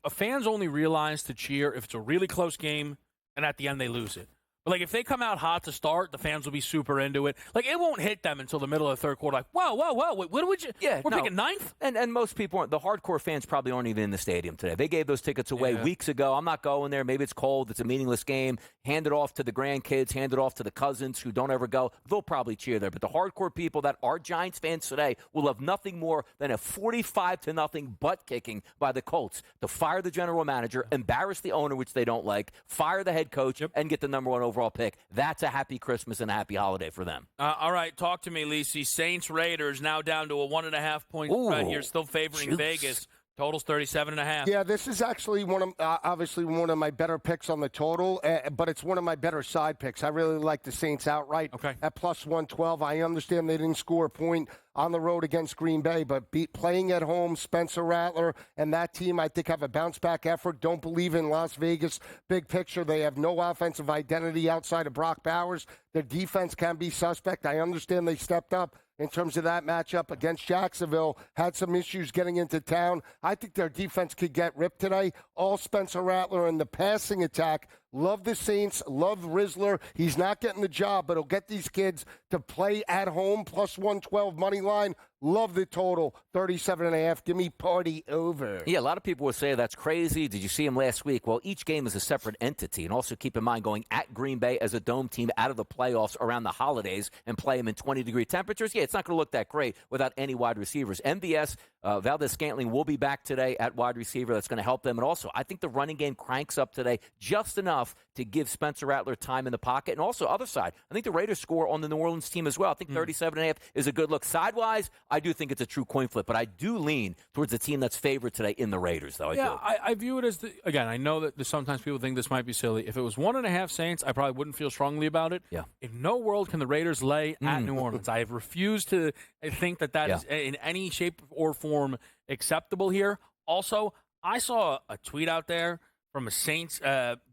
fans only realize to cheer if it's a really close game and at the end they lose it. But, like, if they come out hot to start, the fans will be super into it. Like, it won't hit them until the middle of the third quarter. Like, whoa, wait, what would you? Yeah, we're picking ninth? And most people aren't. The hardcore fans probably aren't even in the stadium today. They gave those tickets away weeks ago. I'm not going there. Maybe it's cold. It's a meaningless game. Hand it off to the grandkids. Hand it off to the cousins who don't ever go. They'll probably cheer there. But the hardcore people that are Giants fans today will have nothing more than a 45-0 butt kicking by the Colts to fire the general manager, embarrass the owner, which they don't like, fire the head coach, and get the number one overall pick. That's a happy Christmas and a happy holiday for them. All right, talk to me, Lisi. Saints-Raiders now down to a 1.5-point spread here, still favoring Vegas. Total's 37.5. Yeah, this is actually obviously one of my better picks on the total, but it's one of my better side picks. I really like the Saints outright at plus 112. I understand they didn't score a point on the road against Green Bay, but playing at home, Spencer Rattler and that team, I think, have a bounce-back effort. Don't believe in Las Vegas. Big picture, they have no offensive identity outside of Brock Bowers. Their defense can be suspect. I understand they stepped up in terms of that matchup against Jacksonville, had some issues getting into town. I think their defense could get ripped today. All Spencer Rattler and the passing attack. Love the Saints. Love Rizzler. He's not getting the job, but he'll get these kids to play at home. Plus 112 money line. Love the total. 37.5. Give me party over. Yeah, a lot of people would say that's crazy. Did you see him last week? Well, each game is a separate entity. And also keep in mind going at Green Bay as a dome team out of the playoffs around the holidays and play them in 20-degree temperatures. Yeah, it's not going to look that great without any wide receivers. MVS, Valdez-Scantling will be back today at wide receiver. That's going to help them. And also, I think the running game cranks up today just enough to give Spencer Rattler time in the pocket. And also, other side, I think the Raiders score on the New Orleans team as well. I think 37.5 is a good look. Sidewise, I do think it's a true coin flip, but I do lean towards the team that's favored today in the Raiders, though. I view it as, again, I know that sometimes people think this might be silly. If it was 1.5 Saints, I probably wouldn't feel strongly about it. Yeah. In no world can the Raiders lay at New Orleans. I have refused to think that is in any shape or form acceptable here. Also, I saw a tweet out there from a Saints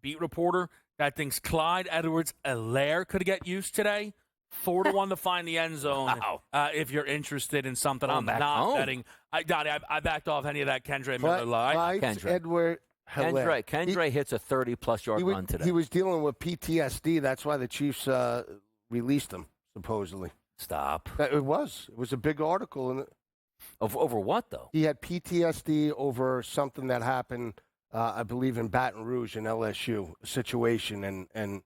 beat reporter that thinks Clyde Edwards-Helaire could get used today. 4-1 to find the end zone. Wow. If you're interested in something, I'm back not home. betting. I backed off any of that Kendra Miller lie. Kendra hits a 30-plus yard run today. He was dealing with PTSD. That's why the Chiefs released him, supposedly. Stop. It was a big article. Over what, though? He had PTSD over something that happened, I believe, in Baton Rouge in LSU situation. And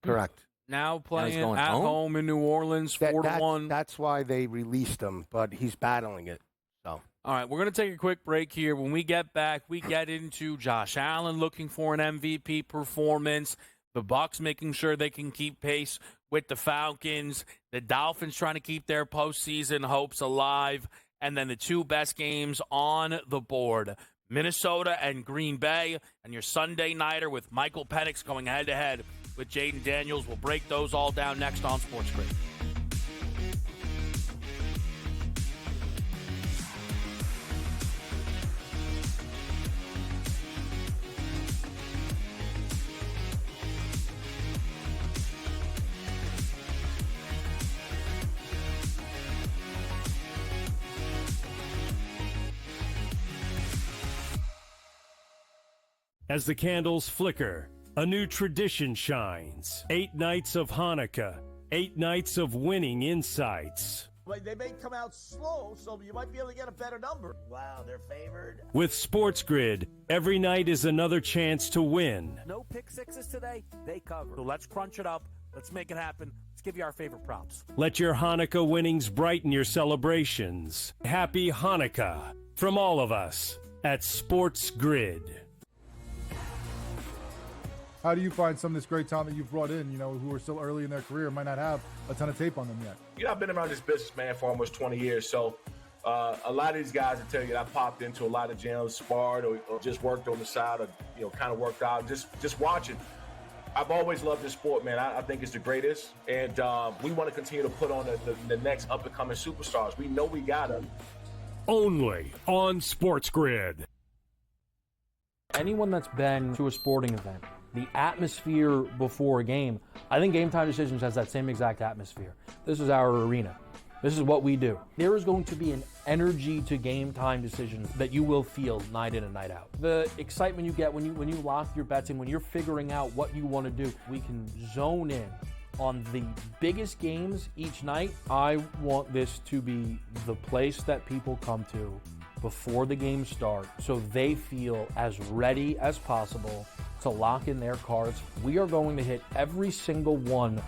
correct. Now playing at home in New Orleans, 4-1. That's why they released him, but he's battling it. So. All right, we're going to take a quick break here. When we get back, we get into Josh Allen looking for an MVP performance, the Bucs making sure they can keep pace with the Falcons, the Dolphins trying to keep their postseason hopes alive, and then the two best games on the board, Minnesota and Green Bay, and your Sunday nighter with Michael Penix going head-to-head with Jaden Daniels. We'll break those all down next on SportsGrid. As the candles flicker, a new tradition shines. 8 nights of Hanukkah, 8 nights of winning insights. They may come out slow, so you might be able to get a better number. Wow, they're favored. With SportsGrid, every night is another chance to win. No pick sixes today, they cover. So let's crunch it up. Let's make it happen. Let's give you our favorite props. Let your Hanukkah winnings brighten your celebrations. Happy Hanukkah from all of us at SportsGrid. How do you find some of this great talent that you've brought in, who are still early in their career, might not have a ton of tape on them yet? I've been around this business, man, for almost 20 years. So a lot of these guys will tell you that I popped into a lot of gyms, sparred or just worked on the side or, kind of worked out, just watching. I've always loved this sport, man. I think it's the greatest. And we want to continue to put on the next up-and-coming superstars. We know we got them. Only on SportsGrid. Anyone that's been to a sporting event, the atmosphere before a game, I think Game Time Decisions has that same exact atmosphere. This is our arena. This is what we do. There is going to be an energy to Game Time Decisions that you will feel night in and night out. The excitement you get when you lock your bets in, when you're figuring out what you want to do, we can zone in on the biggest games each night. I want this to be the place that people come to before the games start so they feel as ready as possible to lock in their cards. We are going to hit every single one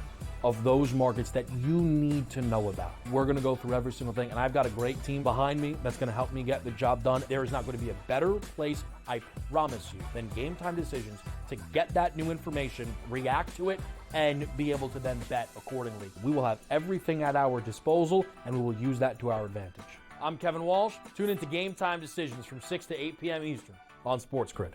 of those markets that you need to know about. We're going to go through every single thing, and I've got a great team behind me that's going to help me get the job done. There is not going to be a better place, I promise you, than Game Time Decisions to get that new information, react to it, and be able to then bet accordingly. We will have everything at our disposal, and we will use that to our advantage. I'm Kevin Walsh. Tune into Game Time Decisions from 6 to 8 p.m. Eastern on SportsGrid.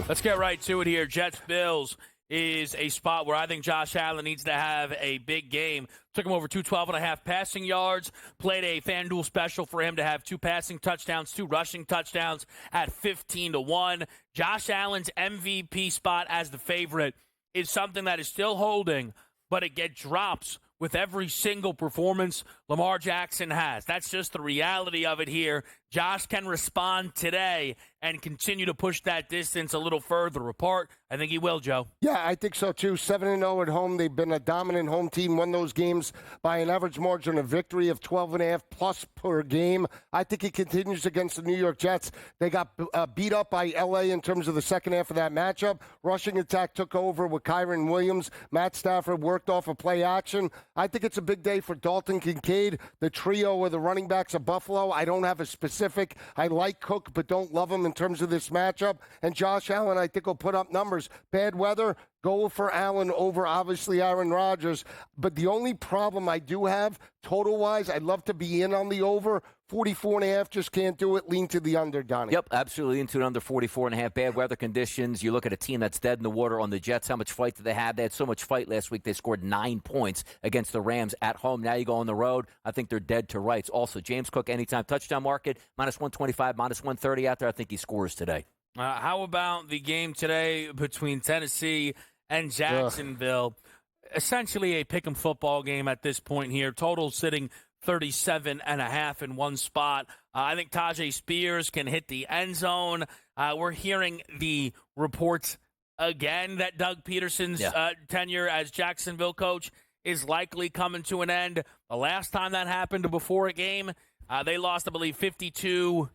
Let's get right to it here. Jets-Bills is a spot where I think Josh Allen needs to have a big game. Took him over 212.5 passing yards. Played a FanDuel special for him to have 2 passing touchdowns, 2 rushing touchdowns at 15-1. Josh Allen's MVP spot as the favorite is something that is still holding, but it gets drops with every single performance Lamar Jackson has. That's just the reality of it here. Josh can respond today and continue to push that distance a little further apart. I think he will, Joe. Yeah, I think so, too. 7-0 at home. They've been a dominant home team, won those games by an average margin of victory of 12.5 plus per game. I think he continues against the New York Jets. They got beat up by L.A. in terms of the second half of that matchup. Rushing attack took over with Kyron Williams. Matt Stafford worked off a play action. I think it's a big day for Dalton Kincaid, the trio of the running backs of Buffalo. I don't have a specific. I like Cook, but don't love him in terms of this matchup. And Josh Allen, I think, will put up numbers. Bad weather, go for Allen over, obviously, Aaron Rodgers. But the only problem I do have, total-wise, I'd love to be in on the over. 44.5, just can't do it. Lean to the under, Donnie. Yep, absolutely into an under 44.5. Bad weather conditions. You look at a team that's dead in the water on the Jets. How much fight did they have? They had so much fight last week. They scored 9 points against the Rams at home. Now you go on the road. I think they're dead to rights. Also, James Cook, anytime touchdown market, minus 125, minus 130 out there. I think he scores today. How about the game today between Tennessee and Jacksonville? Essentially a pick-em football game at this point here. Total sitting 37.5 in one spot. I think Tajay Spears can hit the end zone. We're hearing the reports again that Doug Peterson's tenure as Jacksonville coach is likely coming to an end. The last time that happened before a game, they lost, I believe, 52-14,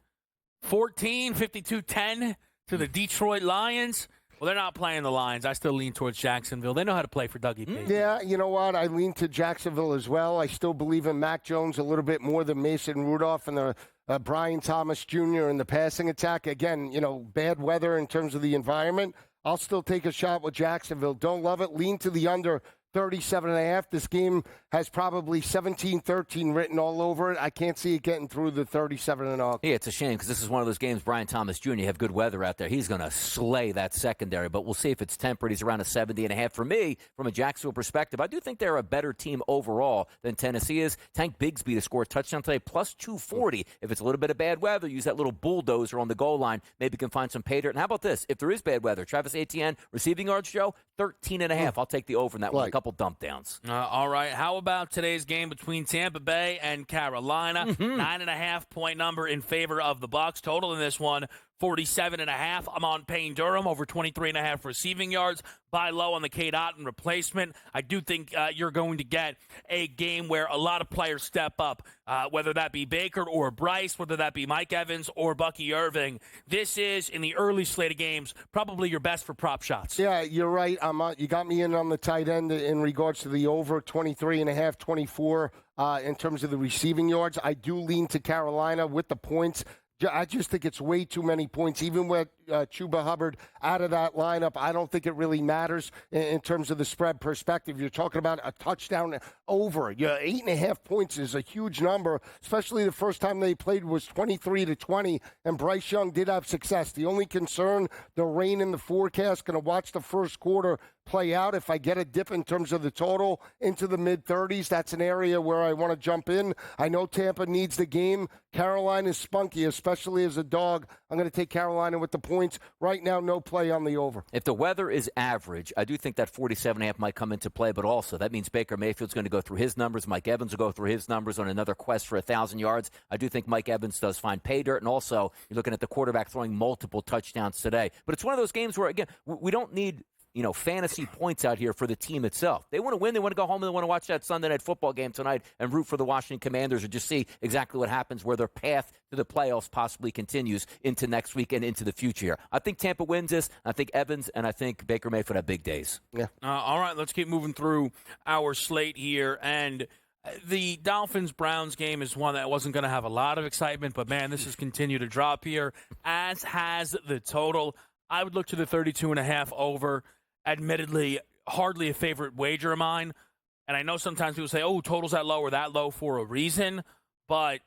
52-10 to the Detroit Lions. Well, they're not playing the Lions. I still lean towards Jacksonville. They know how to play for Dougie P. Yeah, you know what? I lean to Jacksonville as well. I still believe in Mac Jones a little bit more than Mason Rudolph and the Brian Thomas Jr. in the passing attack. Again, bad weather in terms of the environment. I'll still take a shot with Jacksonville. Don't love it. Lean to the under 37.5. This game has probably 17-13 written all over it. I can't see it getting through the 37.5. Yeah, it's a shame because this is one of those games, Brian Thomas Jr., you have good weather out there. He's going to slay that secondary, but we'll see if it's tempered. He's around a 70.5. For me, from a Jacksonville perspective, I do think they're a better team overall than Tennessee is. Tank Bigsby to score a touchdown today, plus 240. If it's a little bit of bad weather, use that little bulldozer on the goal line. Maybe you can find some pay dirt. And how about this? If there is bad weather, Travis Etienne, receiving yards, Joe, 13.5. I'll take the over in that one. couple dump downs. All right. How about today's game between Tampa Bay and Carolina? 9.5-point number in favor of the Bucs. Total in this one, 47.5. I'm on Payne Durham over 23.5 receiving yards. Buy low on the Cade Otton replacement. I do think you're going to get a game where a lot of players step up, whether that be Baker or Bryce, whether that be Mike Evans or Bucky Irving. This is, in the early slate of games, probably your best for prop shots. Yeah, you're right. You got me in on the tight end in regards to the over 23.5, 24 in terms of the receiving yards. I do lean to Carolina with the points. I just think it's way too many points. Even with Chuba Hubbard out of that lineup, I don't think it really matters in terms of the spread perspective. You're talking about a touchdown over. 8.5 points is a huge number, especially the first time they played was 23-20, and Bryce Young did have success. The only concern, the rain in the forecast, going to watch the first quarter play out. If I get a dip in terms of the total into the mid-30s, that's an area where I want to jump in. I know Tampa needs the game. Carolina is spunky, especially as a dog. I'm going to take Carolina with the points. Right now, no play on the over. If the weather is average, I do think that 47.5 might come into play, but also that means Baker Mayfield's going to go through his numbers. Mike Evans will go through his numbers on another quest for 1,000 yards. I do think Mike Evans does find pay dirt, and also you're looking at the quarterback throwing multiple touchdowns today. But it's one of those games where, again, we don't need fantasy points out here for the team itself. They want to win. They want to go home and they want to watch that Sunday night football game tonight and root for the Washington Commanders or just see exactly what happens, where their path to the playoffs possibly continues into next week and into the future. I think Tampa wins this. I think Evans and I think Baker Mayfield have big days. Yeah. All right, let's keep moving through our slate here. And the Dolphins-Browns game is one that wasn't going to have a lot of excitement, but, man, this has continued to drop here, as has the total. I would look to the 32.5 over. Admittedly, hardly a favorite wager of mine. And I know sometimes people say, oh, total's that low or that low for a reason. But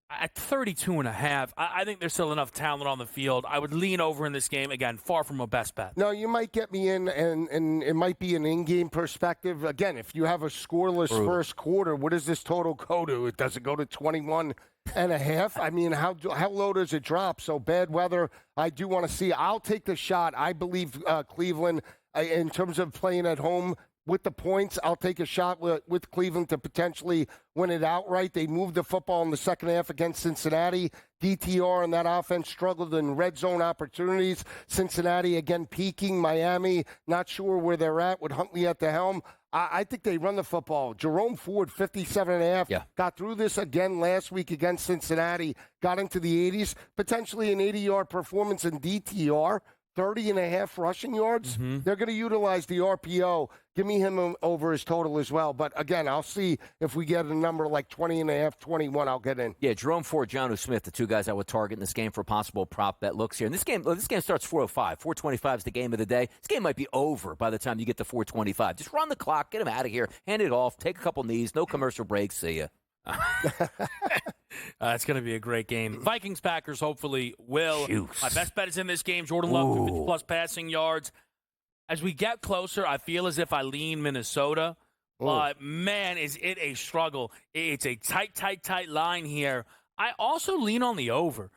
at 32.5, I think there's still enough talent on the field. I would lean over in this game. Again, far from a best bet. No, you might get me in, and it might be an in-game perspective. Again, if you have a scoreless first quarter, what does this total go to? Does it go to 21.5? I mean, how low does it drop? So bad weather, I do want to see. I'll take the shot. I believe Cleveland, in terms of playing at home with the points, I'll take a shot with Cleveland to potentially win it outright. They moved the football in the second half against Cincinnati. DTR and that offense struggled in red zone opportunities. Cincinnati, again, peaking. Miami, not sure where they're at with Huntley at the helm. I think they run the football. Jerome Ford, 57.5. Got through this again last week against Cincinnati. Got into the 80s. Potentially an 80-yard performance in DTR. 30.5 rushing yards. They're going to utilize the RPO. Give me him over his total as well. But, again, I'll see if we get a number like 20.5, 21, I'll get in. Yeah, Jerome Ford, Jonnu Smith, the two guys I would target in this game for a possible prop bet looks here. And this game starts 4:05. 4:25 is the game of the day. This game might be over by the time you get to 4:25. Just run the clock, get him out of here, hand it off, take a couple knees, no commercial breaks, see ya. It's going to be a great game. Vikings-Packers hopefully will. My best bet is in this game. Jordan Love, 250-plus passing yards. As we get closer, I feel as if I lean Minnesota. But, man, is it a struggle. It's a tight line here. I also lean on the over.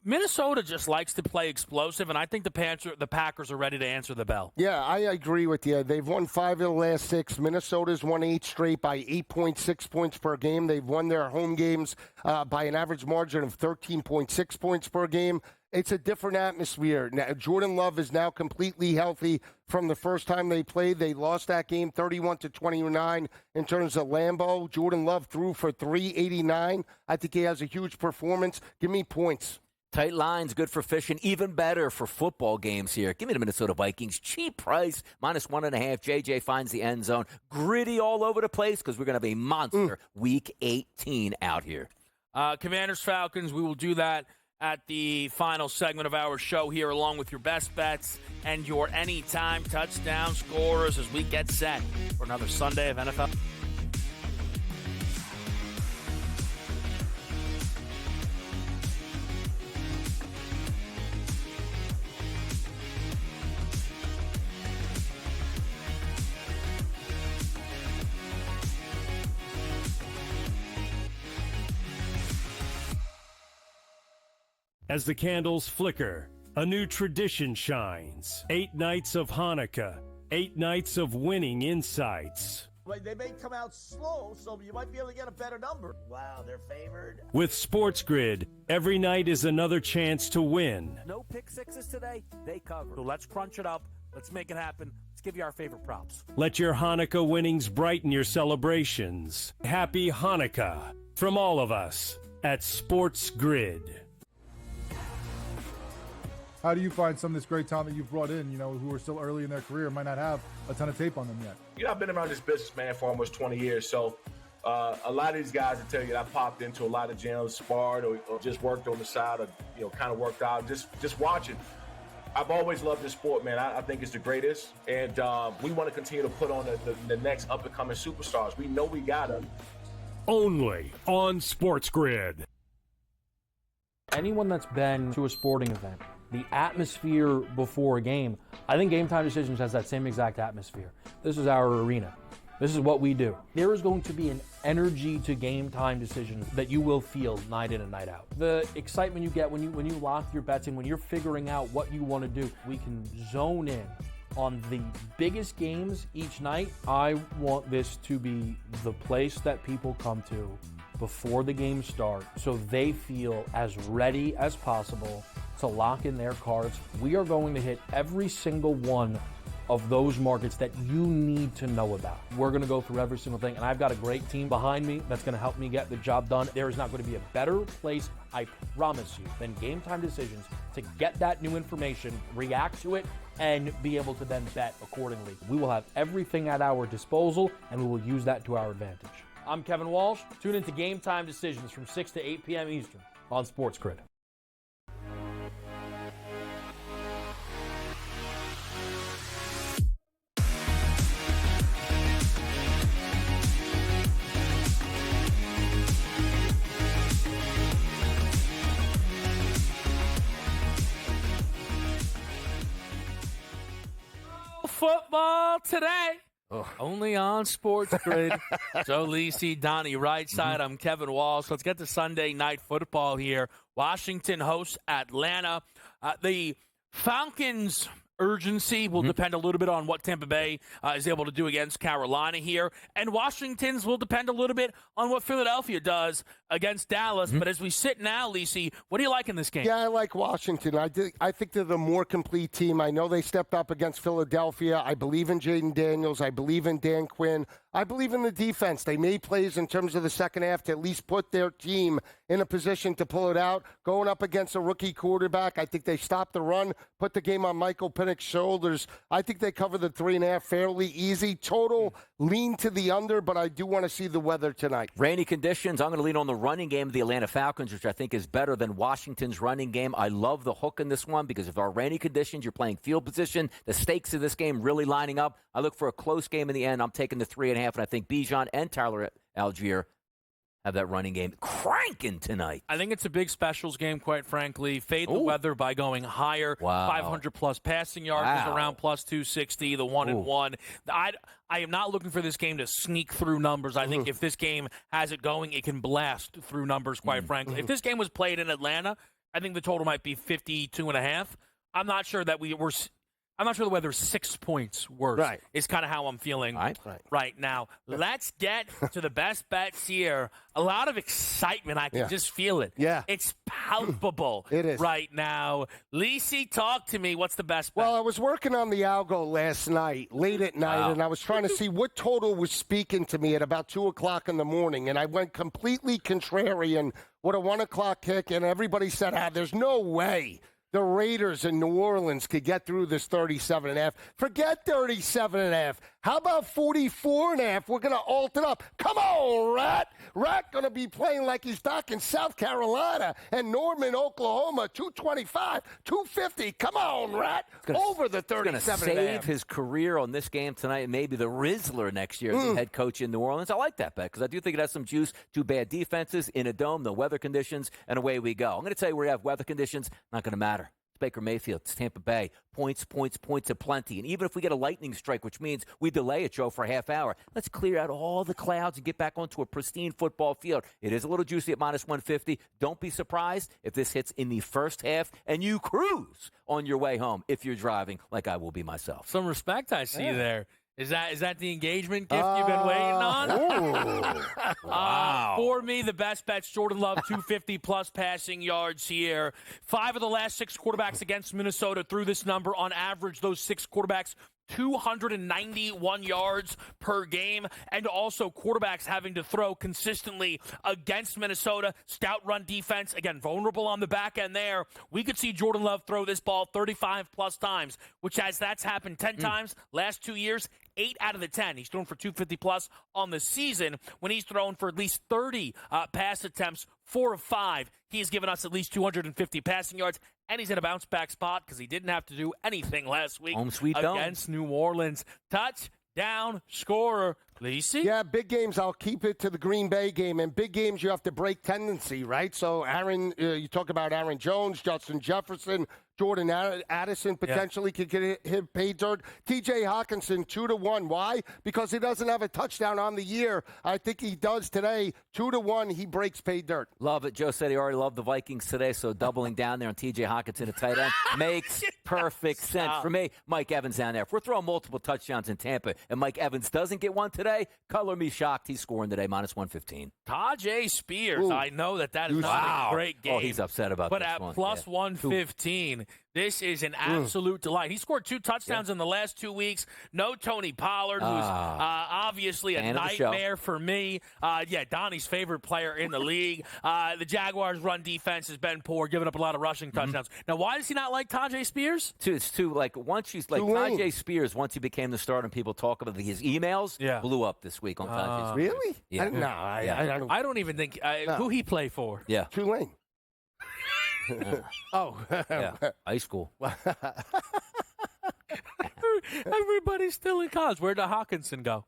Minnesota just likes to play explosive, and I think the Packers are ready to answer the bell. Yeah, I agree with you. They've won 5 of the last 6. Minnesota's won 8 straight by 8.6 points per game. They've won their home games by an average margin of 13.6 points per game. It's a different atmosphere. Now, Jordan Love is now completely healthy from the first time they played. They lost that game 31-29 in terms of Lambeau. Jordan Love threw for 389. I think he has a huge performance. Give me points. Tight lines, good for fishing, even better for football games here. Give me the Minnesota Vikings. Cheap price, -1.5. JJ finds the end zone. Gritty all over the place because we're going to have a monster Week 18 out here. Commanders-Falcons, we will do that at the final segment of our show here, along with your best bets and your anytime touchdown scorers as we get set for another Sunday of NFL. As the candles flicker, a new tradition shines. 8 nights of Hanukkah, 8 nights of winning insights. They may come out slow, so you might be able to get a better number. Wow, they're favored. With SportsGrid, every night is another chance to win. No pick sixes today. They cover. So let's crunch it up. Let's make it happen. Let's give you our favorite props. Let your Hanukkah winnings brighten your celebrations. Happy Hanukkah from all of us at SportsGrid. How do you find some of this great talent that you've brought in, who are still early in their career, might not have a ton of tape on them yet? I've been around this business, man, for almost 20 years. So a lot of these guys will tell you that I popped into a lot of gyms, sparred, or just worked on the side, or kind of worked out, just watching. I've always loved this sport, man. I think it's the greatest, and we want to continue to put on the next up-and-coming superstars. We know we got them. Only on SportsGrid. Anyone that's been to a sporting event, the atmosphere before a game, I think Game Time Decisions has that same exact atmosphere. This is our arena. This is what we do. There is going to be an energy to Game Time Decisions that you will feel night in and night out. The excitement you get when you lock your bets in, when you're figuring out what you want to do, we can zone in on the biggest games each night. I want this to be the place that people come to before the games start so they feel as ready as possible to lock in their cards. We are going to hit every single one of those markets that you need to know about. We're going to go through every single thing, and I've got a great team behind me that's going to help me get the job done. There is not going to be a better place, I promise you, than Game Time Decisions to get that new information, react to it, and be able to then bet accordingly. We will have everything at our disposal, and we will use that to our advantage. I'm Kevin Walsh. Tune into Game Time Decisions from 6 to 8 p.m. Eastern on SportsGrid. Football today. Only on SportsGrid. So, Lisi, Donnie Rightside. I'm Kevin Walsh. Let's get to Sunday Night Football here. Washington hosts Atlanta. The Falcons' urgency will depend a little bit on what Tampa Bay is able to do against Carolina here. And Washington's will depend a little bit on what Philadelphia does against Dallas. But as we sit now, Lisi, what do you like in this game? Yeah, I like Washington. I think they're the more complete team. I know they stepped up against Philadelphia. I believe in Jaden Daniels. I believe in Dan Quinn. I believe in the defense. They made plays in terms of the second half to at least put their team in a position to pull it out. Going up against a rookie quarterback, I think they stopped the run, put the game on Michael Penix's shoulders. I think they cover the 3.5 fairly easy. Total lean to the under, but I do want to see the weather tonight. Rainy conditions. I'm going to lean on the running game of the Atlanta Falcons, which I think is better than Washington's running game. I love the hook in this one because if there are rainy conditions, you're playing field position. The stakes of this game really lining up. I look for a close game in the end. I'm taking the 3.5, and I think Bijan and Tyler Algier have that running game cranking tonight. I think it's a big specials game, quite frankly. Fade the weather by going higher. Wow. 500-plus passing yards is around plus 260, the 1-1. I am not looking for this game to sneak through numbers. I think if this game has it going, it can blast through numbers, quite frankly. If this game was played in Atlanta, I think the total might be 52.5. I'm not sure that I'm not sure whether 6 points worse is kind of how I'm feeling right now. Let's get to the best bets here. A lot of excitement. I can just feel it. Yeah. It's palpable It is. right now. Lisi, talk to me. What's the best bet? Well, I was working on the algo last night, late at night, and I was trying to see what total was speaking to me at about 2 o'clock in the morning, and I went completely contrarian with a 1 o'clock kick, and everybody said, there's no way the Raiders in New Orleans could get through this 37.5. Forget 37.5. How about 44.5? We're going to alter up. Come on, Rat. Rat going to be playing like he's back in South Carolina and Norman, Oklahoma, 225, 250. Come on, Rat. Over the 37.5. He's going to save his career on this game tonight and maybe the Rizzler next year as the head coach in New Orleans. I like that bet because I do think it has some juice. Two bad defenses in a dome, the weather conditions, and away we go. I'm going to tell you where you have weather conditions. Not going to matter. Baker Mayfield, it's Tampa Bay. Points aplenty. And even if we get a lightning strike, which means we delay it, Joe, for a half hour, let's clear out all the clouds and get back onto a pristine football field. It is a little juicy at minus 150. Don't be surprised if this hits in the first half and you cruise on your way home if you're driving, like I will be myself. Some respect I see there. Is that the engagement gift you've been waiting on? Wow. For me, the best bet's Jordan Love, 250-plus passing yards here. 5 of the last 6 quarterbacks against Minnesota threw this number. On average, those 6 quarterbacks, 291 yards per game, and also quarterbacks having to throw consistently against Minnesota. Stout run defense, again, vulnerable on the back end there. We could see Jordan Love throw this ball 35-plus times, which as that's happened 10 times last 2 years, 8 out of the 10. He's thrown for 250-plus on the season when he's thrown for at least 30 pass attempts, 4 of 5. He's given us at least 250 passing yards, and he's in a bounce-back spot because he didn't have to do anything last week Home sweet against New Orleans. Touchdown scorer, Lisi? Yeah, big games, I'll keep it to the Green Bay game. And big games, you have to break tendency, right? So, Aaron, you talk about Aaron Jones, Justin Jefferson, Jordan Addison potentially could get hit pay dirt. T.J. Hawkinson, 2-1. Why? Because he doesn't have a touchdown on the year. I think he does today. 2-1, he breaks pay dirt. Love it. Joe said he already loved the Vikings today, so doubling down there on T.J. Hawkinson at tight end makes perfect sense. For me, Mike Evans down there. If we're throwing multiple touchdowns in Tampa and Mike Evans doesn't get one today, color me shocked. He's scoring today, minus 115. Tajay Spears. Ooh. I know that is not a great game. Oh, he's upset about but this at one. plus 115, this is an absolute delight. He scored 2 touchdowns in the last 2 weeks. No Tony Pollard, who's obviously a nightmare for me. Donnie's favorite player in the league. The Jaguars' run defense has been poor, giving up a lot of rushing touchdowns. Now, why does he not like Tajay Spears? It's too, like, once you, like, Tajay Spears, once he became the starter and people talk about his emails, blew up this week on Tajay Spears. Really? Yeah. I don't even think who he play for. Yeah. Tulane. Yeah. High school. Everybody's still in college. Where'd Hawkinson go?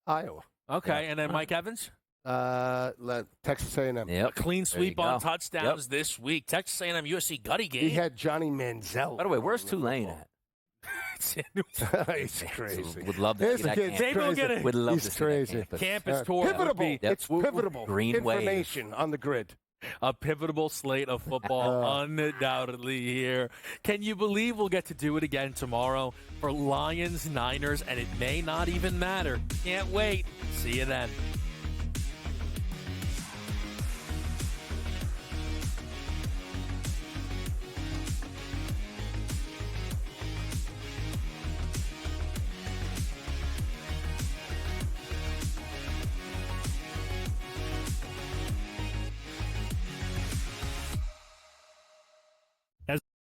Iowa. Okay, and then Mike Evans? Texas A&M. Yep. A clean sweep on touchdowns this week. Texas A&M USC Gutty game. He had Johnny Manziel. By the way, where's Tulane at? He's crazy. Would love to see that camp. Maybe we'll get it. Would love He's to see crazy. that campus. Campus tour. Pivotable. It's pivotable. Green information on the grid. A pivotal slate of football, undoubtedly here. Can you believe we'll get to do it again tomorrow for Lions, Niners, and it may not even matter. Can't wait. See you then.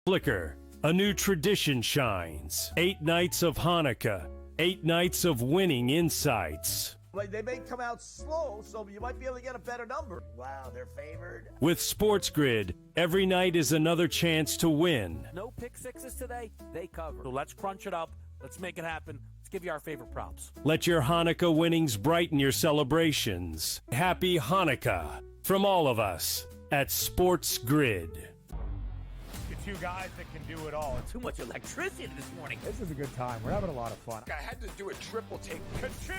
Flicker, a new tradition shines. 8 nights of Hanukkah, 8 nights of winning insights. Like they may come out slow, so you might be able to get a better number. Wow, they're favored. With SportsGrid, every night is another chance to win. No pick sixes today. They cover. So let's crunch it up. Let's make it happen. Let's give you our favorite props. Let your Hanukkah winnings brighten your celebrations. Happy Hanukkah from all of us at SportsGrid. 2 guys that can do it all. Too much electricity this morning. This is a good time. We're having a lot of fun. I had to do a triple take. Ka-ching!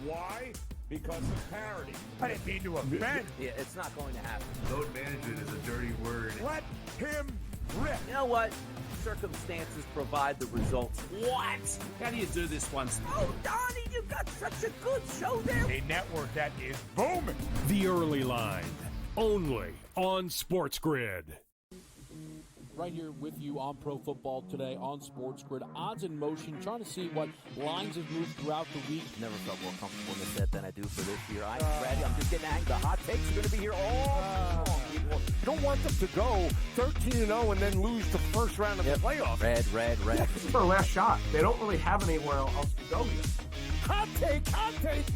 Why? Because of parity. I didn't mean to offend. Yeah, it's not going to happen. Load management is a dirty word. Let him rip. You know what? Circumstances provide the results. What? How do you do this once? Oh, Donnie, you got such a good show there. A network that is booming. The Early Line, only on SportsGrid. Right here with you on Pro Football Today on SportsGrid. Odds in motion, trying to see what lines have moved throughout the week. Never felt more comfortable in the set than I do for this year. I'm ready. I'm just getting angry. The hot takes are going to be here all long, people. You don't want them to go 13-0 and then lose the first round of the playoffs. Red. This is their last shot. They don't really have anywhere else to go yet. Hot take.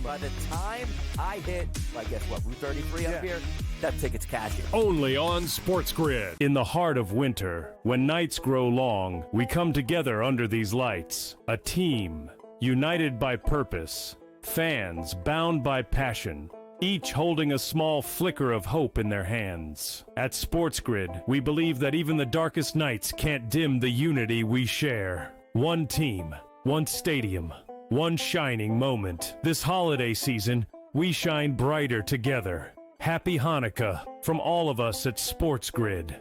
By the time I hit, I guess what, Route 33 up here, that ticket's cashing. Only on SportsGrid. In the heart of winter, when nights grow long, we come together under these lights. A team, united by purpose. Fans bound by passion. each holding a small flicker of hope in their hands. At SportsGrid, we believe that even the darkest nights can't dim the unity we share. One team, one stadium, one shining moment. This holiday season, we shine brighter together. Happy Hanukkah from all of us at SportsGrid.